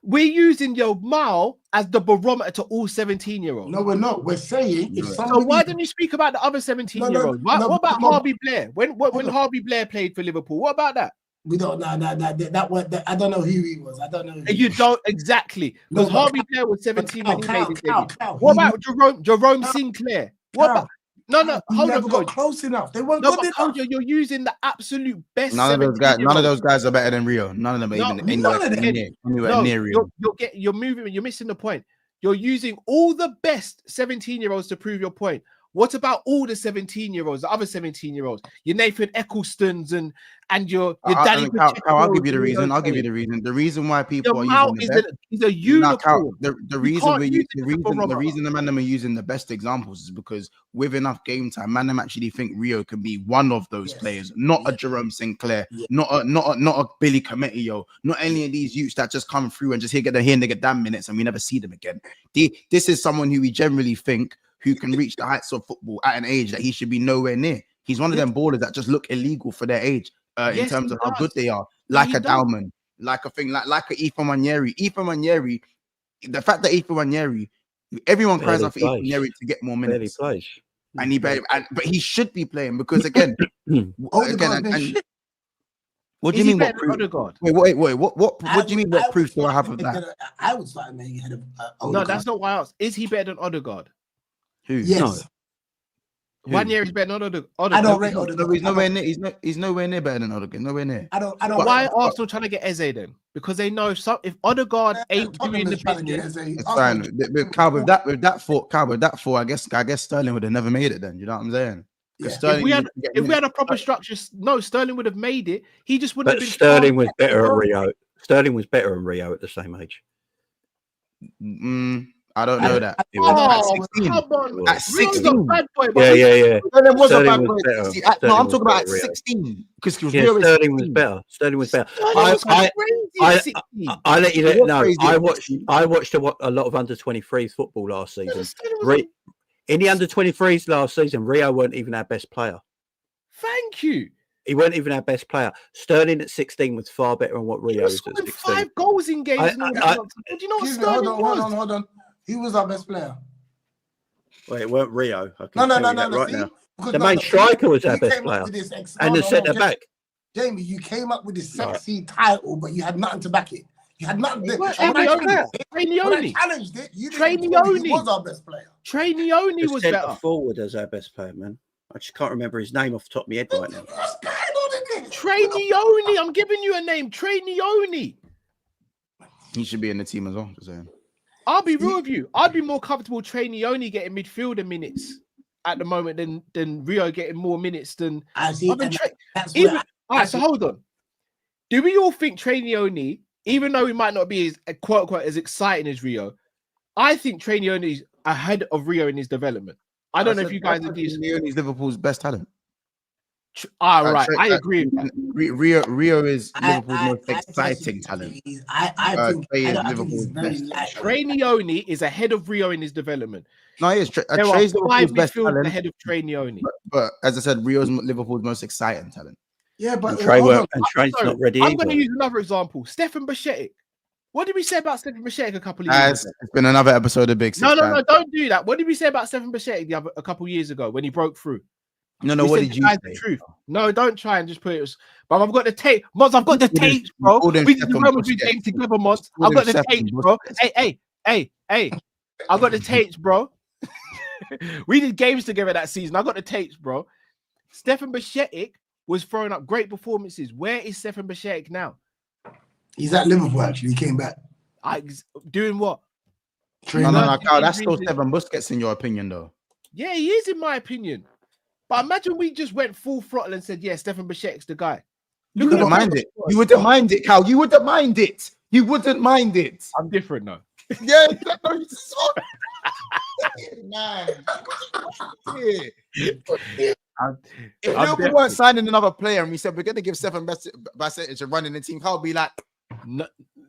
we're using Yamal as the barometer to all 17-year-olds. No, we're not. We're saying if so why don't you speak about the other 17-year-olds? What about Harvey Blair? When Harvey Blair played for Liverpool, what about that? We don't know that I don't know who he was. I don't know. You don't exactly, because Harvey Blair was 17 when he made his debut. What about Jerome Sinclair? What about hold on, got close enough. They weren't good enough. You're using the absolute best. None of those guys are better than Rio. None of them are even anywhere near Rio. You're missing the point. You're using all the best 17-year-olds to prove your point. What about all the 17-year-olds, the other 17-year-olds? Your Nathan Ecclestons and your Danny. I'll give you the reason. The reason why people are using he's a unicorn. The reason the man them are using the best examples is because with enough game time, man them actually think Rio can be one of those players, not a Jerome Sinclair, not a Billy Cometio, not any of these youths that just come through and just get damn minutes and we never see them again. This is someone who we generally think who can reach the heights of football at an age that he should be nowhere near. He's one of them ballers that just look illegal for their age in terms of how good they are. Like a Dalman, like a Ethan Wanyeri. Ethan Wanyeri, the fact that Ethan Wanyeri, everyone cries out for Ethan Wanyeri to get more minutes. But he should be playing because again, what do you mean? What proof? Wait. What do you mean? What proof do I have of that? I would start maybe ahead of Odegaard. No, that's not why I asked. Is he better than Odegaard? Who? Yes. No. 1 year is better than Odegaard. I don't rate Odegaard. He's nowhere near. He's nowhere near better than Odegaard. Nowhere near. I don't. Why are Arsenal trying to get Eze then? Because they know if Odegaard ain't doing the business. It's fine. With that thought, I guess Sterling would have never made it. Then you know what I'm saying? Yeah. If we had a proper structure, Sterling would have made it. He just wouldn't. But Sterling was better at Rio. Sterling was better than Rio at the same age. I don't know that. Come on. At 16. Yeah. Sterling was a bad boy. No, I'm talking about at 16. Because Sterling was better. Sterling was better. I let you know. I watched a lot of under 23s football last season. In the under 23s last season, Rio weren't even our best player. Thank you. He weren't even our best player. Sterling at 16 was far better than what Rio was at 16. 5 goals in games. Do you know what Sterling was? Hold on. He was our best player. Well, it weren't Rio. No. Right now. The main striker was our best player. And the centre back. Jamie, you came up with this sexy title, but you had nothing to back it. He had nothing. When I Trainioni. challenged it, you didn't tell me he was our best player. Trainioni was centre better. forward as our best player, man. I just can't remember his name off the top of my head right now. Trainioni. I'm giving you a name. Trainioni. He should be in the team as well. Just saying. I'll be real with you. I'd be more comfortable Trainioni getting midfielder minutes at the moment than Rio getting more minutes than. I see. All right, so hold on. Do we all think Trainioni, even though he might not be as quote unquote as exciting as Rio, I think Trainioni is ahead of Rio in his development. I don't know if you guys agree. Trainioni is Liverpool's best talent. Right, I agree. Rio is Liverpool's most exciting talent. I think Liverpool's best. Trainioni is ahead of Rio in his development. No, he is. There Trey's are 5 Liverpool's best midfielders talent ahead of Trainioni. but as I said, Rio's Liverpool's most exciting talent. Yeah, but Trey's not ready. I'm going to use another example. Stefan Bajcetic. What did we say about Stefan Bajcetic a couple of years ago? It's been another episode of Big Six. No, don't do that. What did we say about Stefan Bajcetic a couple of years ago when he broke through? No, what did you say? The truth. No, don't try and just put it. But I've got the tape. Mods, I've got the tapes, bro. We did the Roman games together, Mods. I've got the tapes, bro. Hey. I got the tapes, bro. We did games together that season. I got the tapes, bro. Stefan Bajcetic was throwing up great performances. Where is Stefan Bajcetic now? He's at Liverpool, actually. He came back. Doing what? No, Carl, that's still Stefan Busquets in your opinion, though. Yeah, he is in my opinion. But imagine we just went full throttle and said, yeah, Stefan Bajcetic's the guy. You wouldn't mind it. You wouldn't mind it, Carl. You wouldn't mind it. You wouldn't mind it. I'm different, though. Yeah, if Liverpool weren't signing another player and we said we're going to give Stefan Bajcetic a run in the team, Carl would be like,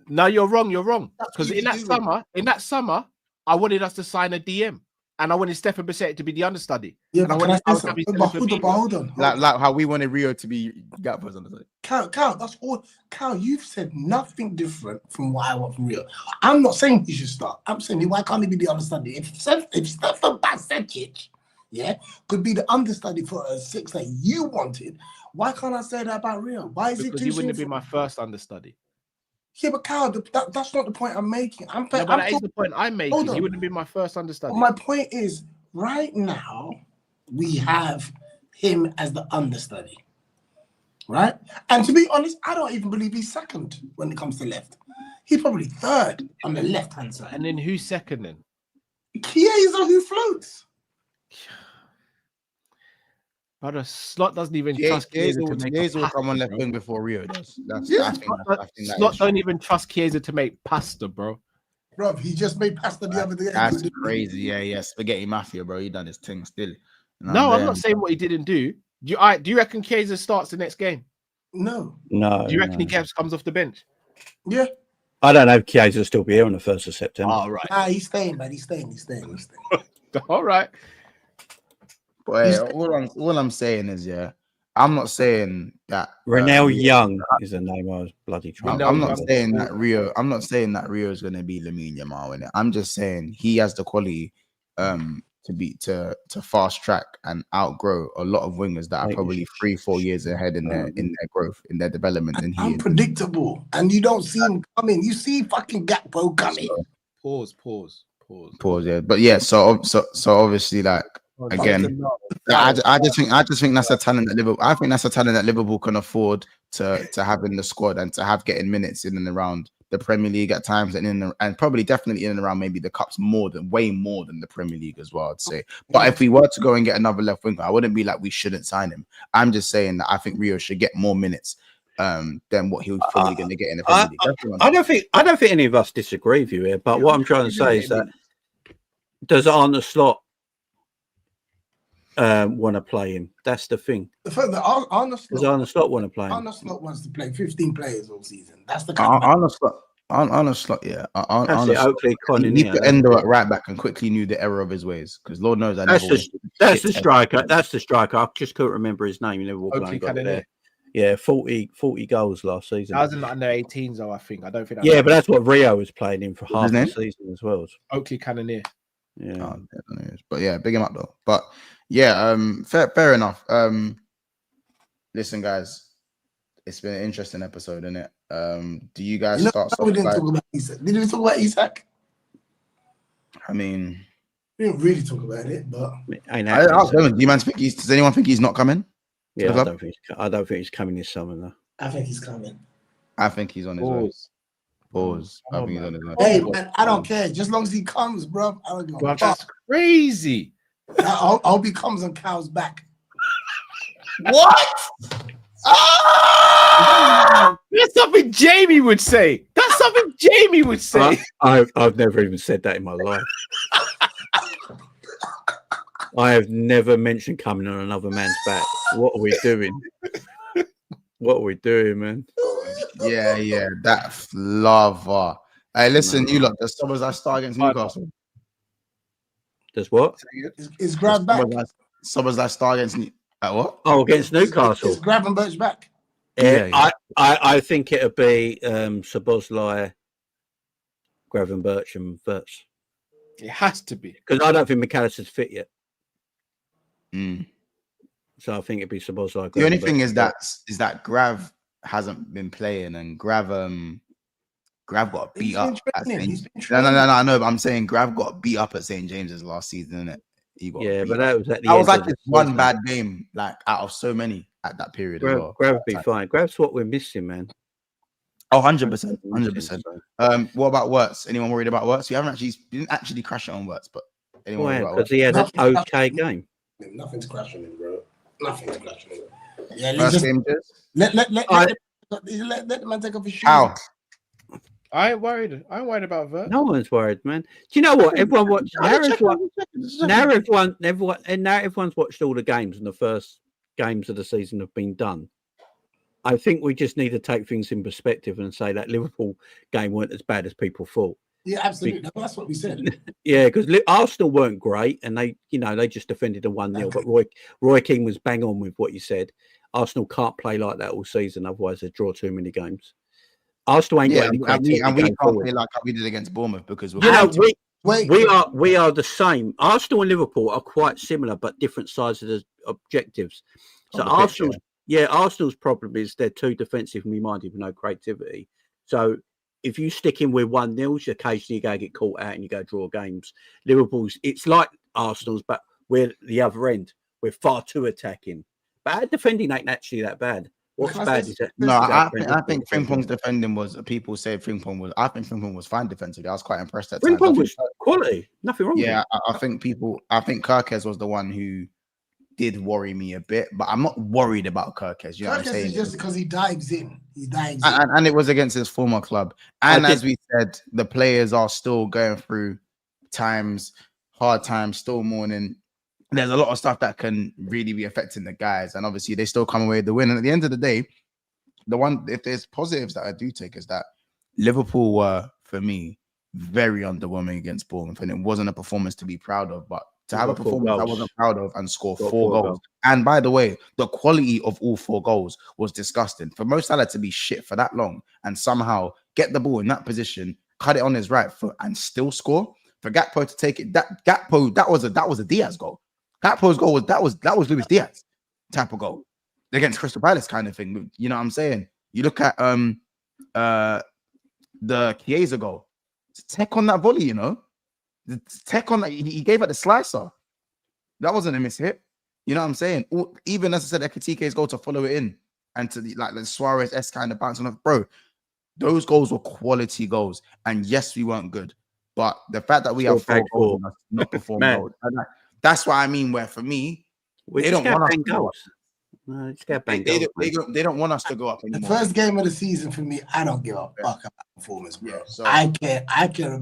no, you're wrong. Because in that summer, I wanted us to sign a DM. And I wanted Stefan Bajcetic to be the understudy. Yeah, but hold on. Like how we wanted Rio to be Gakpo's understudy. Cal, that's all. Cal, you've said nothing different from what I want from Rio. I'm not saying he should start. I'm saying why can't he be the understudy? If Stefan Bajcetic, could be the understudy for a 6 that you wanted, why can't I say that about Rio? Why is because it too he wouldn't soon have been my first understudy. Yeah, but Cal, that's not the point I'm making. That is the point I'm making. He wouldn't be my first understudy. My point is, right now, we have him as the understudy, right? And to be honest, I don't even believe he's second when it comes to left. He's probably third on the left-hand side. And then who's second then? Chiesa, who floats. But a Slot doesn't even trust Chiesa to make Chiesa will come on left wing before Rio does. Slot don't even trust Chiesa to make pasta, bro. Bro, he just made pasta the other day. That's crazy. Yeah. Spaghetti Mafia, bro. He done his thing still. No, I'm not saying what he didn't do. Do you reckon Chiesa starts the next game? No. No. Do you reckon he comes off the bench? Yeah. I don't know if Chiesa will still be here on the 1st of September. All right. Nah, he's staying, man. He's staying. All right. But all I'm saying is, I'm not saying that Renell Young is the name I was bloody trying. I'm not saying that Rio is going to be Lamine Yamal in it. I'm just saying he has the quality to fast track and outgrow a lot of wingers that are probably 3-4 years ahead in their growth, in their development than he is. Unpredictable, and you don't see him coming. You see fucking Gakpo coming. Pause. Yeah, but yeah. So obviously, like. Again, I just think that's a talent that Liverpool. I think that's a talent that Liverpool can afford to have in the squad and to have getting minutes in and around the Premier League at times and probably definitely in and around maybe the cups way more than the Premier League as well. I'd say. But if we were to go and get another left winger, I wouldn't be like we shouldn't sign him. I'm just saying that I think Rio should get more minutes than what he was probably going to get in the Premier League. I don't think any of us disagree with you here. But what I'm trying to say is that does Arne Slot want to play him? That's the thing. The fact that Arne Slot want to play him. Arne Slot wants to play 15 players all season. That's the kind of Arne Slot, yeah. Oakley he need to end at right back and quickly knew the error of his ways because Lord knows that's the striker. That's the striker. I just couldn't remember his name. Liverpool got it there. Yeah, 40 goals last season. I was in the under 18s though, I think. I don't think. But that's what Rio was playing in for half the season as well. Oakley Cannoneer. Yeah, but yeah, big him up though. But yeah, fair enough. Listen, guys, it's been an interesting episode, isn't it? Do you guys You know, start? we didn't Szoboszlai? talk about Isak. Did we talk about Isak? I mean, We didn't really talk about it, but Ain't I happening, so- do you man think does anyone think he's not coming? Yeah, the I club? don't think he's coming this summer though. I think he's coming. I think he's on his way. Pause. I Oh, think he's man. on his way. Hey, man, I don't care. Just as long as he comes, bro. I don't give a Bro, fuck. that's crazy. I hope he comes on Cal's back. What? Ah! That's something Jamie would say. That's something Jamie would say. I've never even said that in my life. I have never mentioned coming on another man's back. What are we doing? What are we doing, man? Yeah, that lava. Hey, listen, you lot. Does Szoboszlai start against Newcastle? Does what? Is Grav back? Szoboszlai start against what? Oh, against Newcastle. Is Gravenberch back? Yeah. I think it'll be Szoboszlai, Gravenberch, and Wirtz. It has to be. Because I don't think McAllister's fit yet. Mm. So I think it'd be Szoboszlai. The only thing is that Grav hasn't been playing, and Grav got beat up at St. No, I know, but I'm saying Grav got beat up at St. James's last season, innit? He got but that was at the that end was like of his the one season. bad game, like out of so many at that period as well. Grav would be fine. Grav's what we're missing, man. Oh, 100%. 100%. What about Wirtz? Anyone worried about Wirtz? We didn't actually crash it on Wirtz, but anyone worried about Because Wirtz? he had an okay game. Nothing's crashing in, bro. Nothing's crashing in. Yeah, First game, let the man take off his shoes. Ow. I ain't worried. I ain't worried about that. No one's worried, man. Do you know what? Everyone watched. Now everyone's watched all the games, and the first games of the season have been done. I think we just need to take things in perspective and say that Liverpool game weren't as bad as people thought. Yeah, absolutely. That's what we said. Yeah, because Arsenal weren't great, and they just defended a 1-0. But Roy Keane was bang on with what you said. Arsenal can't play like that all season, otherwise they draw too many games. Arsenal ain't got any creativity and we going can't forward. play like we did against Bournemouth because We are the same. Arsenal and Liverpool are quite similar, but different sides of the objectives. So Arsenal's problem is they're too defensively minded with no creativity. So if you stick in with 1-0, occasionally you go get caught out and you go draw games. Liverpool's, it's like Arsenal's, but we're the other end. We're far too attacking. But our defending ain't actually that bad. What's bad is that? No, I think Frimpong's defending was. People say Frimpong was. I think Frimpong was fine defensively. I was quite impressed at times. Frimpong was quality. Nothing wrong. Yeah, with I think Kirkes was the one who did worry me a bit, but I'm not worried about Kirkes. You know what I'm saying? Is just because he dives in. And it was against his former club. And as we said, the players are still going through hard times, still mourning. There's a lot of stuff that can really be affecting the guys, and obviously they still come away with the win. And at the end of the day, if there's positives that I do take is that Liverpool were, for me, very underwhelming against Bournemouth, and it wasn't a performance to be proud of. But to have a performance I wasn't proud of and score 4 goals. And by the way, the quality of all 4 goals was disgusting. For Mo Salah to be shit for that long and somehow get the ball in that position, cut it on his right foot, and still score. For Gakpo to take it, that was a Diaz goal. Gakpo's goal was Luis Diaz type of goal against Crystal Palace kind of thing. You know what I'm saying? You look at the Chiesa goal. Tech on that volley, you know. The tech on that, he gave it the slicer. That wasn't a miss hit. You know what I'm saying? Even as I said, Ekitike's goal to follow it in and to the Suarez-esque kind of bounce on it, bro. Those goals were quality goals, and yes, we weren't good, but the fact that we have 4 goals not performed goals, that's what I mean. Where for me, they don't want us to go up. They don't want us to go up anymore. The first game of the season for me, I don't give a fuck about performance, bro. So I care about getting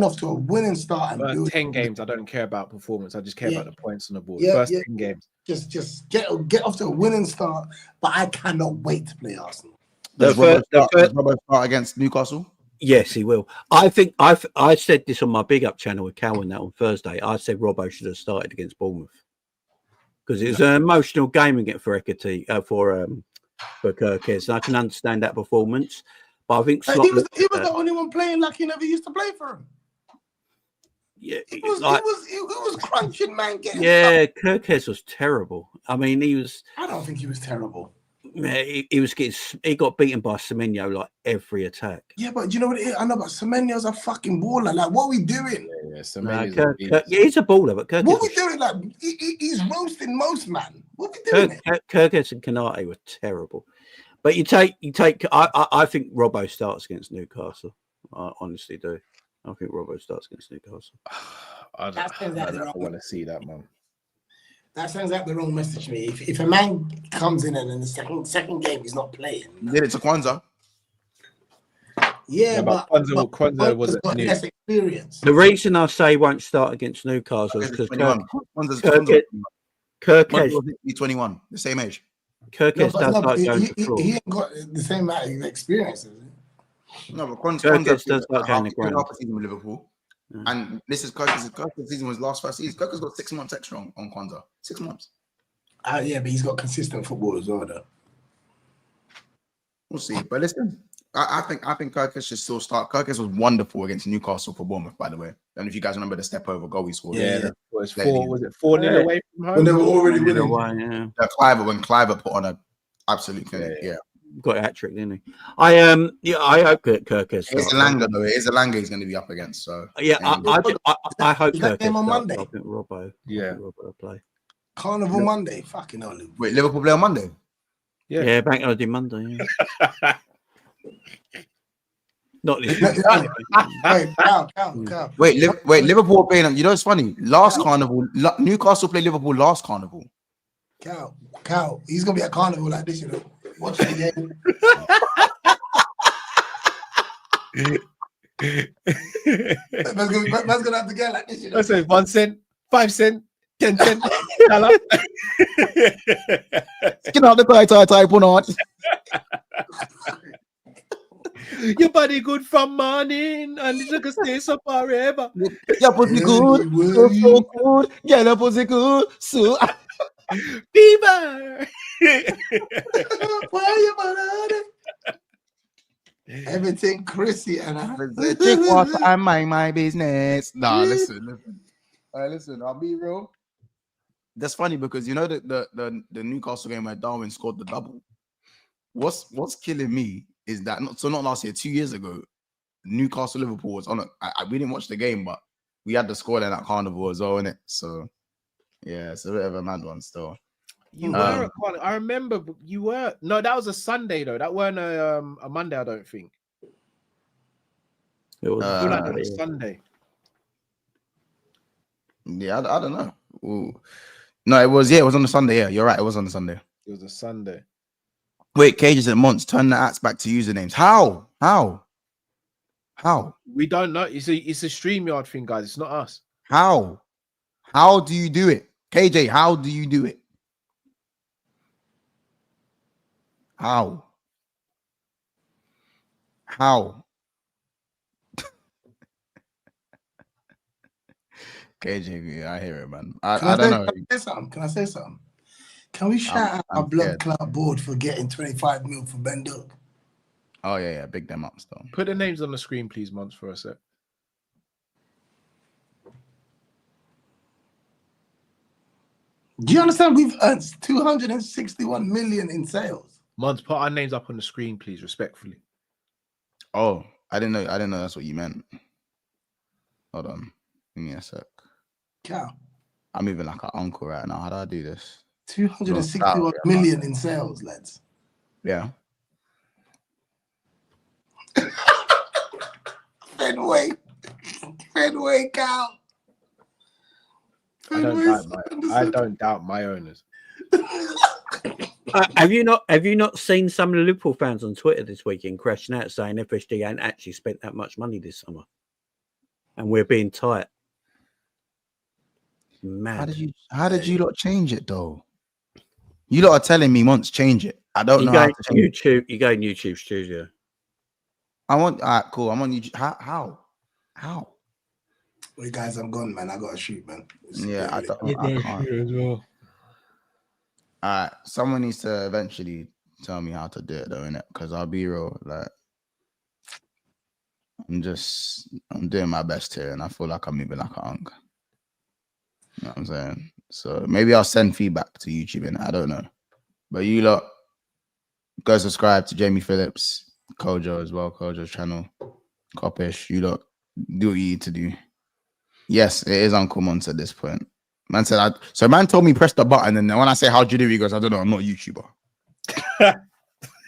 off to a winning start. And 10 games, I don't care about performance. I just care about the points on the board. First 10 games, just get off to a winning start. But I cannot wait to play Arsenal. Does Robbo start against Newcastle? Yes, he will. I think I said this on my big up channel with Cal on Thursday. I said Robbo should have started against Bournemouth because it was an emotional game again for Ekitike, for Kirkes. And I can understand that performance, but I think he was the only one playing like he never used to play for him. Yeah, he was crunching, man. Kirkes was terrible. I mean, he was. I don't think he was terrible. he got beaten by Semenyo like every attack. Yeah, but do you know what it is? I know, but Semenyo's a fucking baller. Like, what are we doing? Yeah, He's a baller, but Kirk What are we doing? Like, he's roasting most, man. What are we doing? Kirkes and Konate were terrible. But you take. I think Robbo starts against Newcastle. I honestly do. I think Robbo starts against Newcastle. I want to see that, man. That sounds like the wrong message to me. If a man comes in and in the second game he's not playing, did it to Kwanzaa. Yeah, but Kwanzaa was got less experience. The reason I say won't start against Newcastle is because Kirkes 21, the same age. Kirkes does like going to floor. He ain't got the same amount of experience, is it? No, but Kwanzaa does like going to ground. Season with Liverpool. And this is Kirkes' season was last first season. Kirkes got 6 months extra on Kwanzaa. 6 months. Yeah, but he's got consistent football as well, though. We'll see. But listen, I think Kirkes should still start. Kirkes was wonderful against Newcastle for Bournemouth, by the way. And if you guys remember the step over goal he scored. Yeah. Was it 4-0 away from home? When they were already winning. Yeah. When Cliver put on a absolute clinic, yeah. Got a hat trick, didn't he? I hope that Kirkes. It's Elanga though. It is Elanga he's going to be up against. So yeah, I hope that game on Monday. I think Robbo. Yeah, Robbo will play. Carnival Monday. Fucking hell. Wait, Liverpool play on Monday? Yeah, Bank Holiday Monday. Yeah. Not this. Wait, Liverpool playing. You know, it's funny. Last Carnival, Newcastle played Liverpool last Carnival. Cal, he's gonna be at Carnival like this, you know. Watch the game. Man's gonna have to get like this, you know. I say 1 cent, 5 cent, 10 cent. Get out the tie, put on. Your body good from morning and you can stay so forever. Your pussy good, so good. Yeah, your pussy good, so. Fever. Why you banana? Everything Chrissy and I drink water and mind my business. Nah, listen. I'll be real. That's funny because you know the Newcastle game where Darwin scored the double. What's killing me is that not last year, 2 years ago, Newcastle Liverpool was on it. We didn't watch the game, but we had the scoreline at Carnival as well, innit? So yeah, it's a bit of a mad one still. You were I remember you were. No, that was a Sunday though. That weren't a Monday, I don't think. It was a Sunday. Yeah, I don't know. Ooh. No, it was on the Sunday. Yeah, you're right. It was on the Sunday. It was a Sunday. Wait, Cages and Monts, turn the ads back to usernames. How? We don't know. It's a StreamYard thing, guys. It's not us. How do you do it? KJ, how do you do it? How? KJ, I hear it, man. I don't know. Can I say something? Can we shout out our blood club board for getting 25 mil for Ben Dook? Oh yeah, big them up still. Put the names on the screen, please, Mons, for a sec. Do you understand? We've earned 261 million in sales. Mons, put our names up on the screen, please, respectfully. Oh, I didn't know that's what you meant. Hold on, give me a sec. Cow. I'm moving like an uncle right now. How do I do this? 261 million in sales, lads. Yeah. Fenway, cow. I don't doubt my owners. Have you not seen some of the Liverpool fans on Twitter this weekend crashing out saying FSG ain't actually spent that much money this summer, and we're being tight? Mad. How did you lot change it though? You lot are telling me once change it. I don't know. How to YouTube. You go in YouTube Studio. Cool. I'm on YouTube. How? Wait, guys, I'm gone, man. I gotta shoot, man. I can't. As well. Someone needs to eventually tell me how to do it, though, innit? Because I'll be real, like, I'm doing my best here, and I feel like I'm moving like a hunk. You know what I'm saying? So maybe I'll send feedback to YouTube, and I don't know. But you lot, Go subscribe to Jamie Phillips, Kojo as well, Kojo's channel. Kopish, you lot, do what you need to do. Yes, it is Uncle Monts at this point. Man said, so man told me press the button, and then when I say how'd you do, he goes, I don't know, I'm not a YouTuber.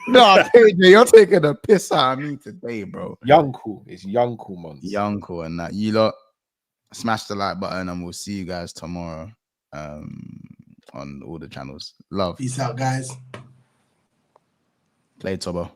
No, KJ, you're taking a piss out of me today, bro. Young cool. It's young cool, man. Young cool, and that you lot smash the like button, and we'll see you guys tomorrow on all the channels. Love. Peace out, guys. Play Tobo.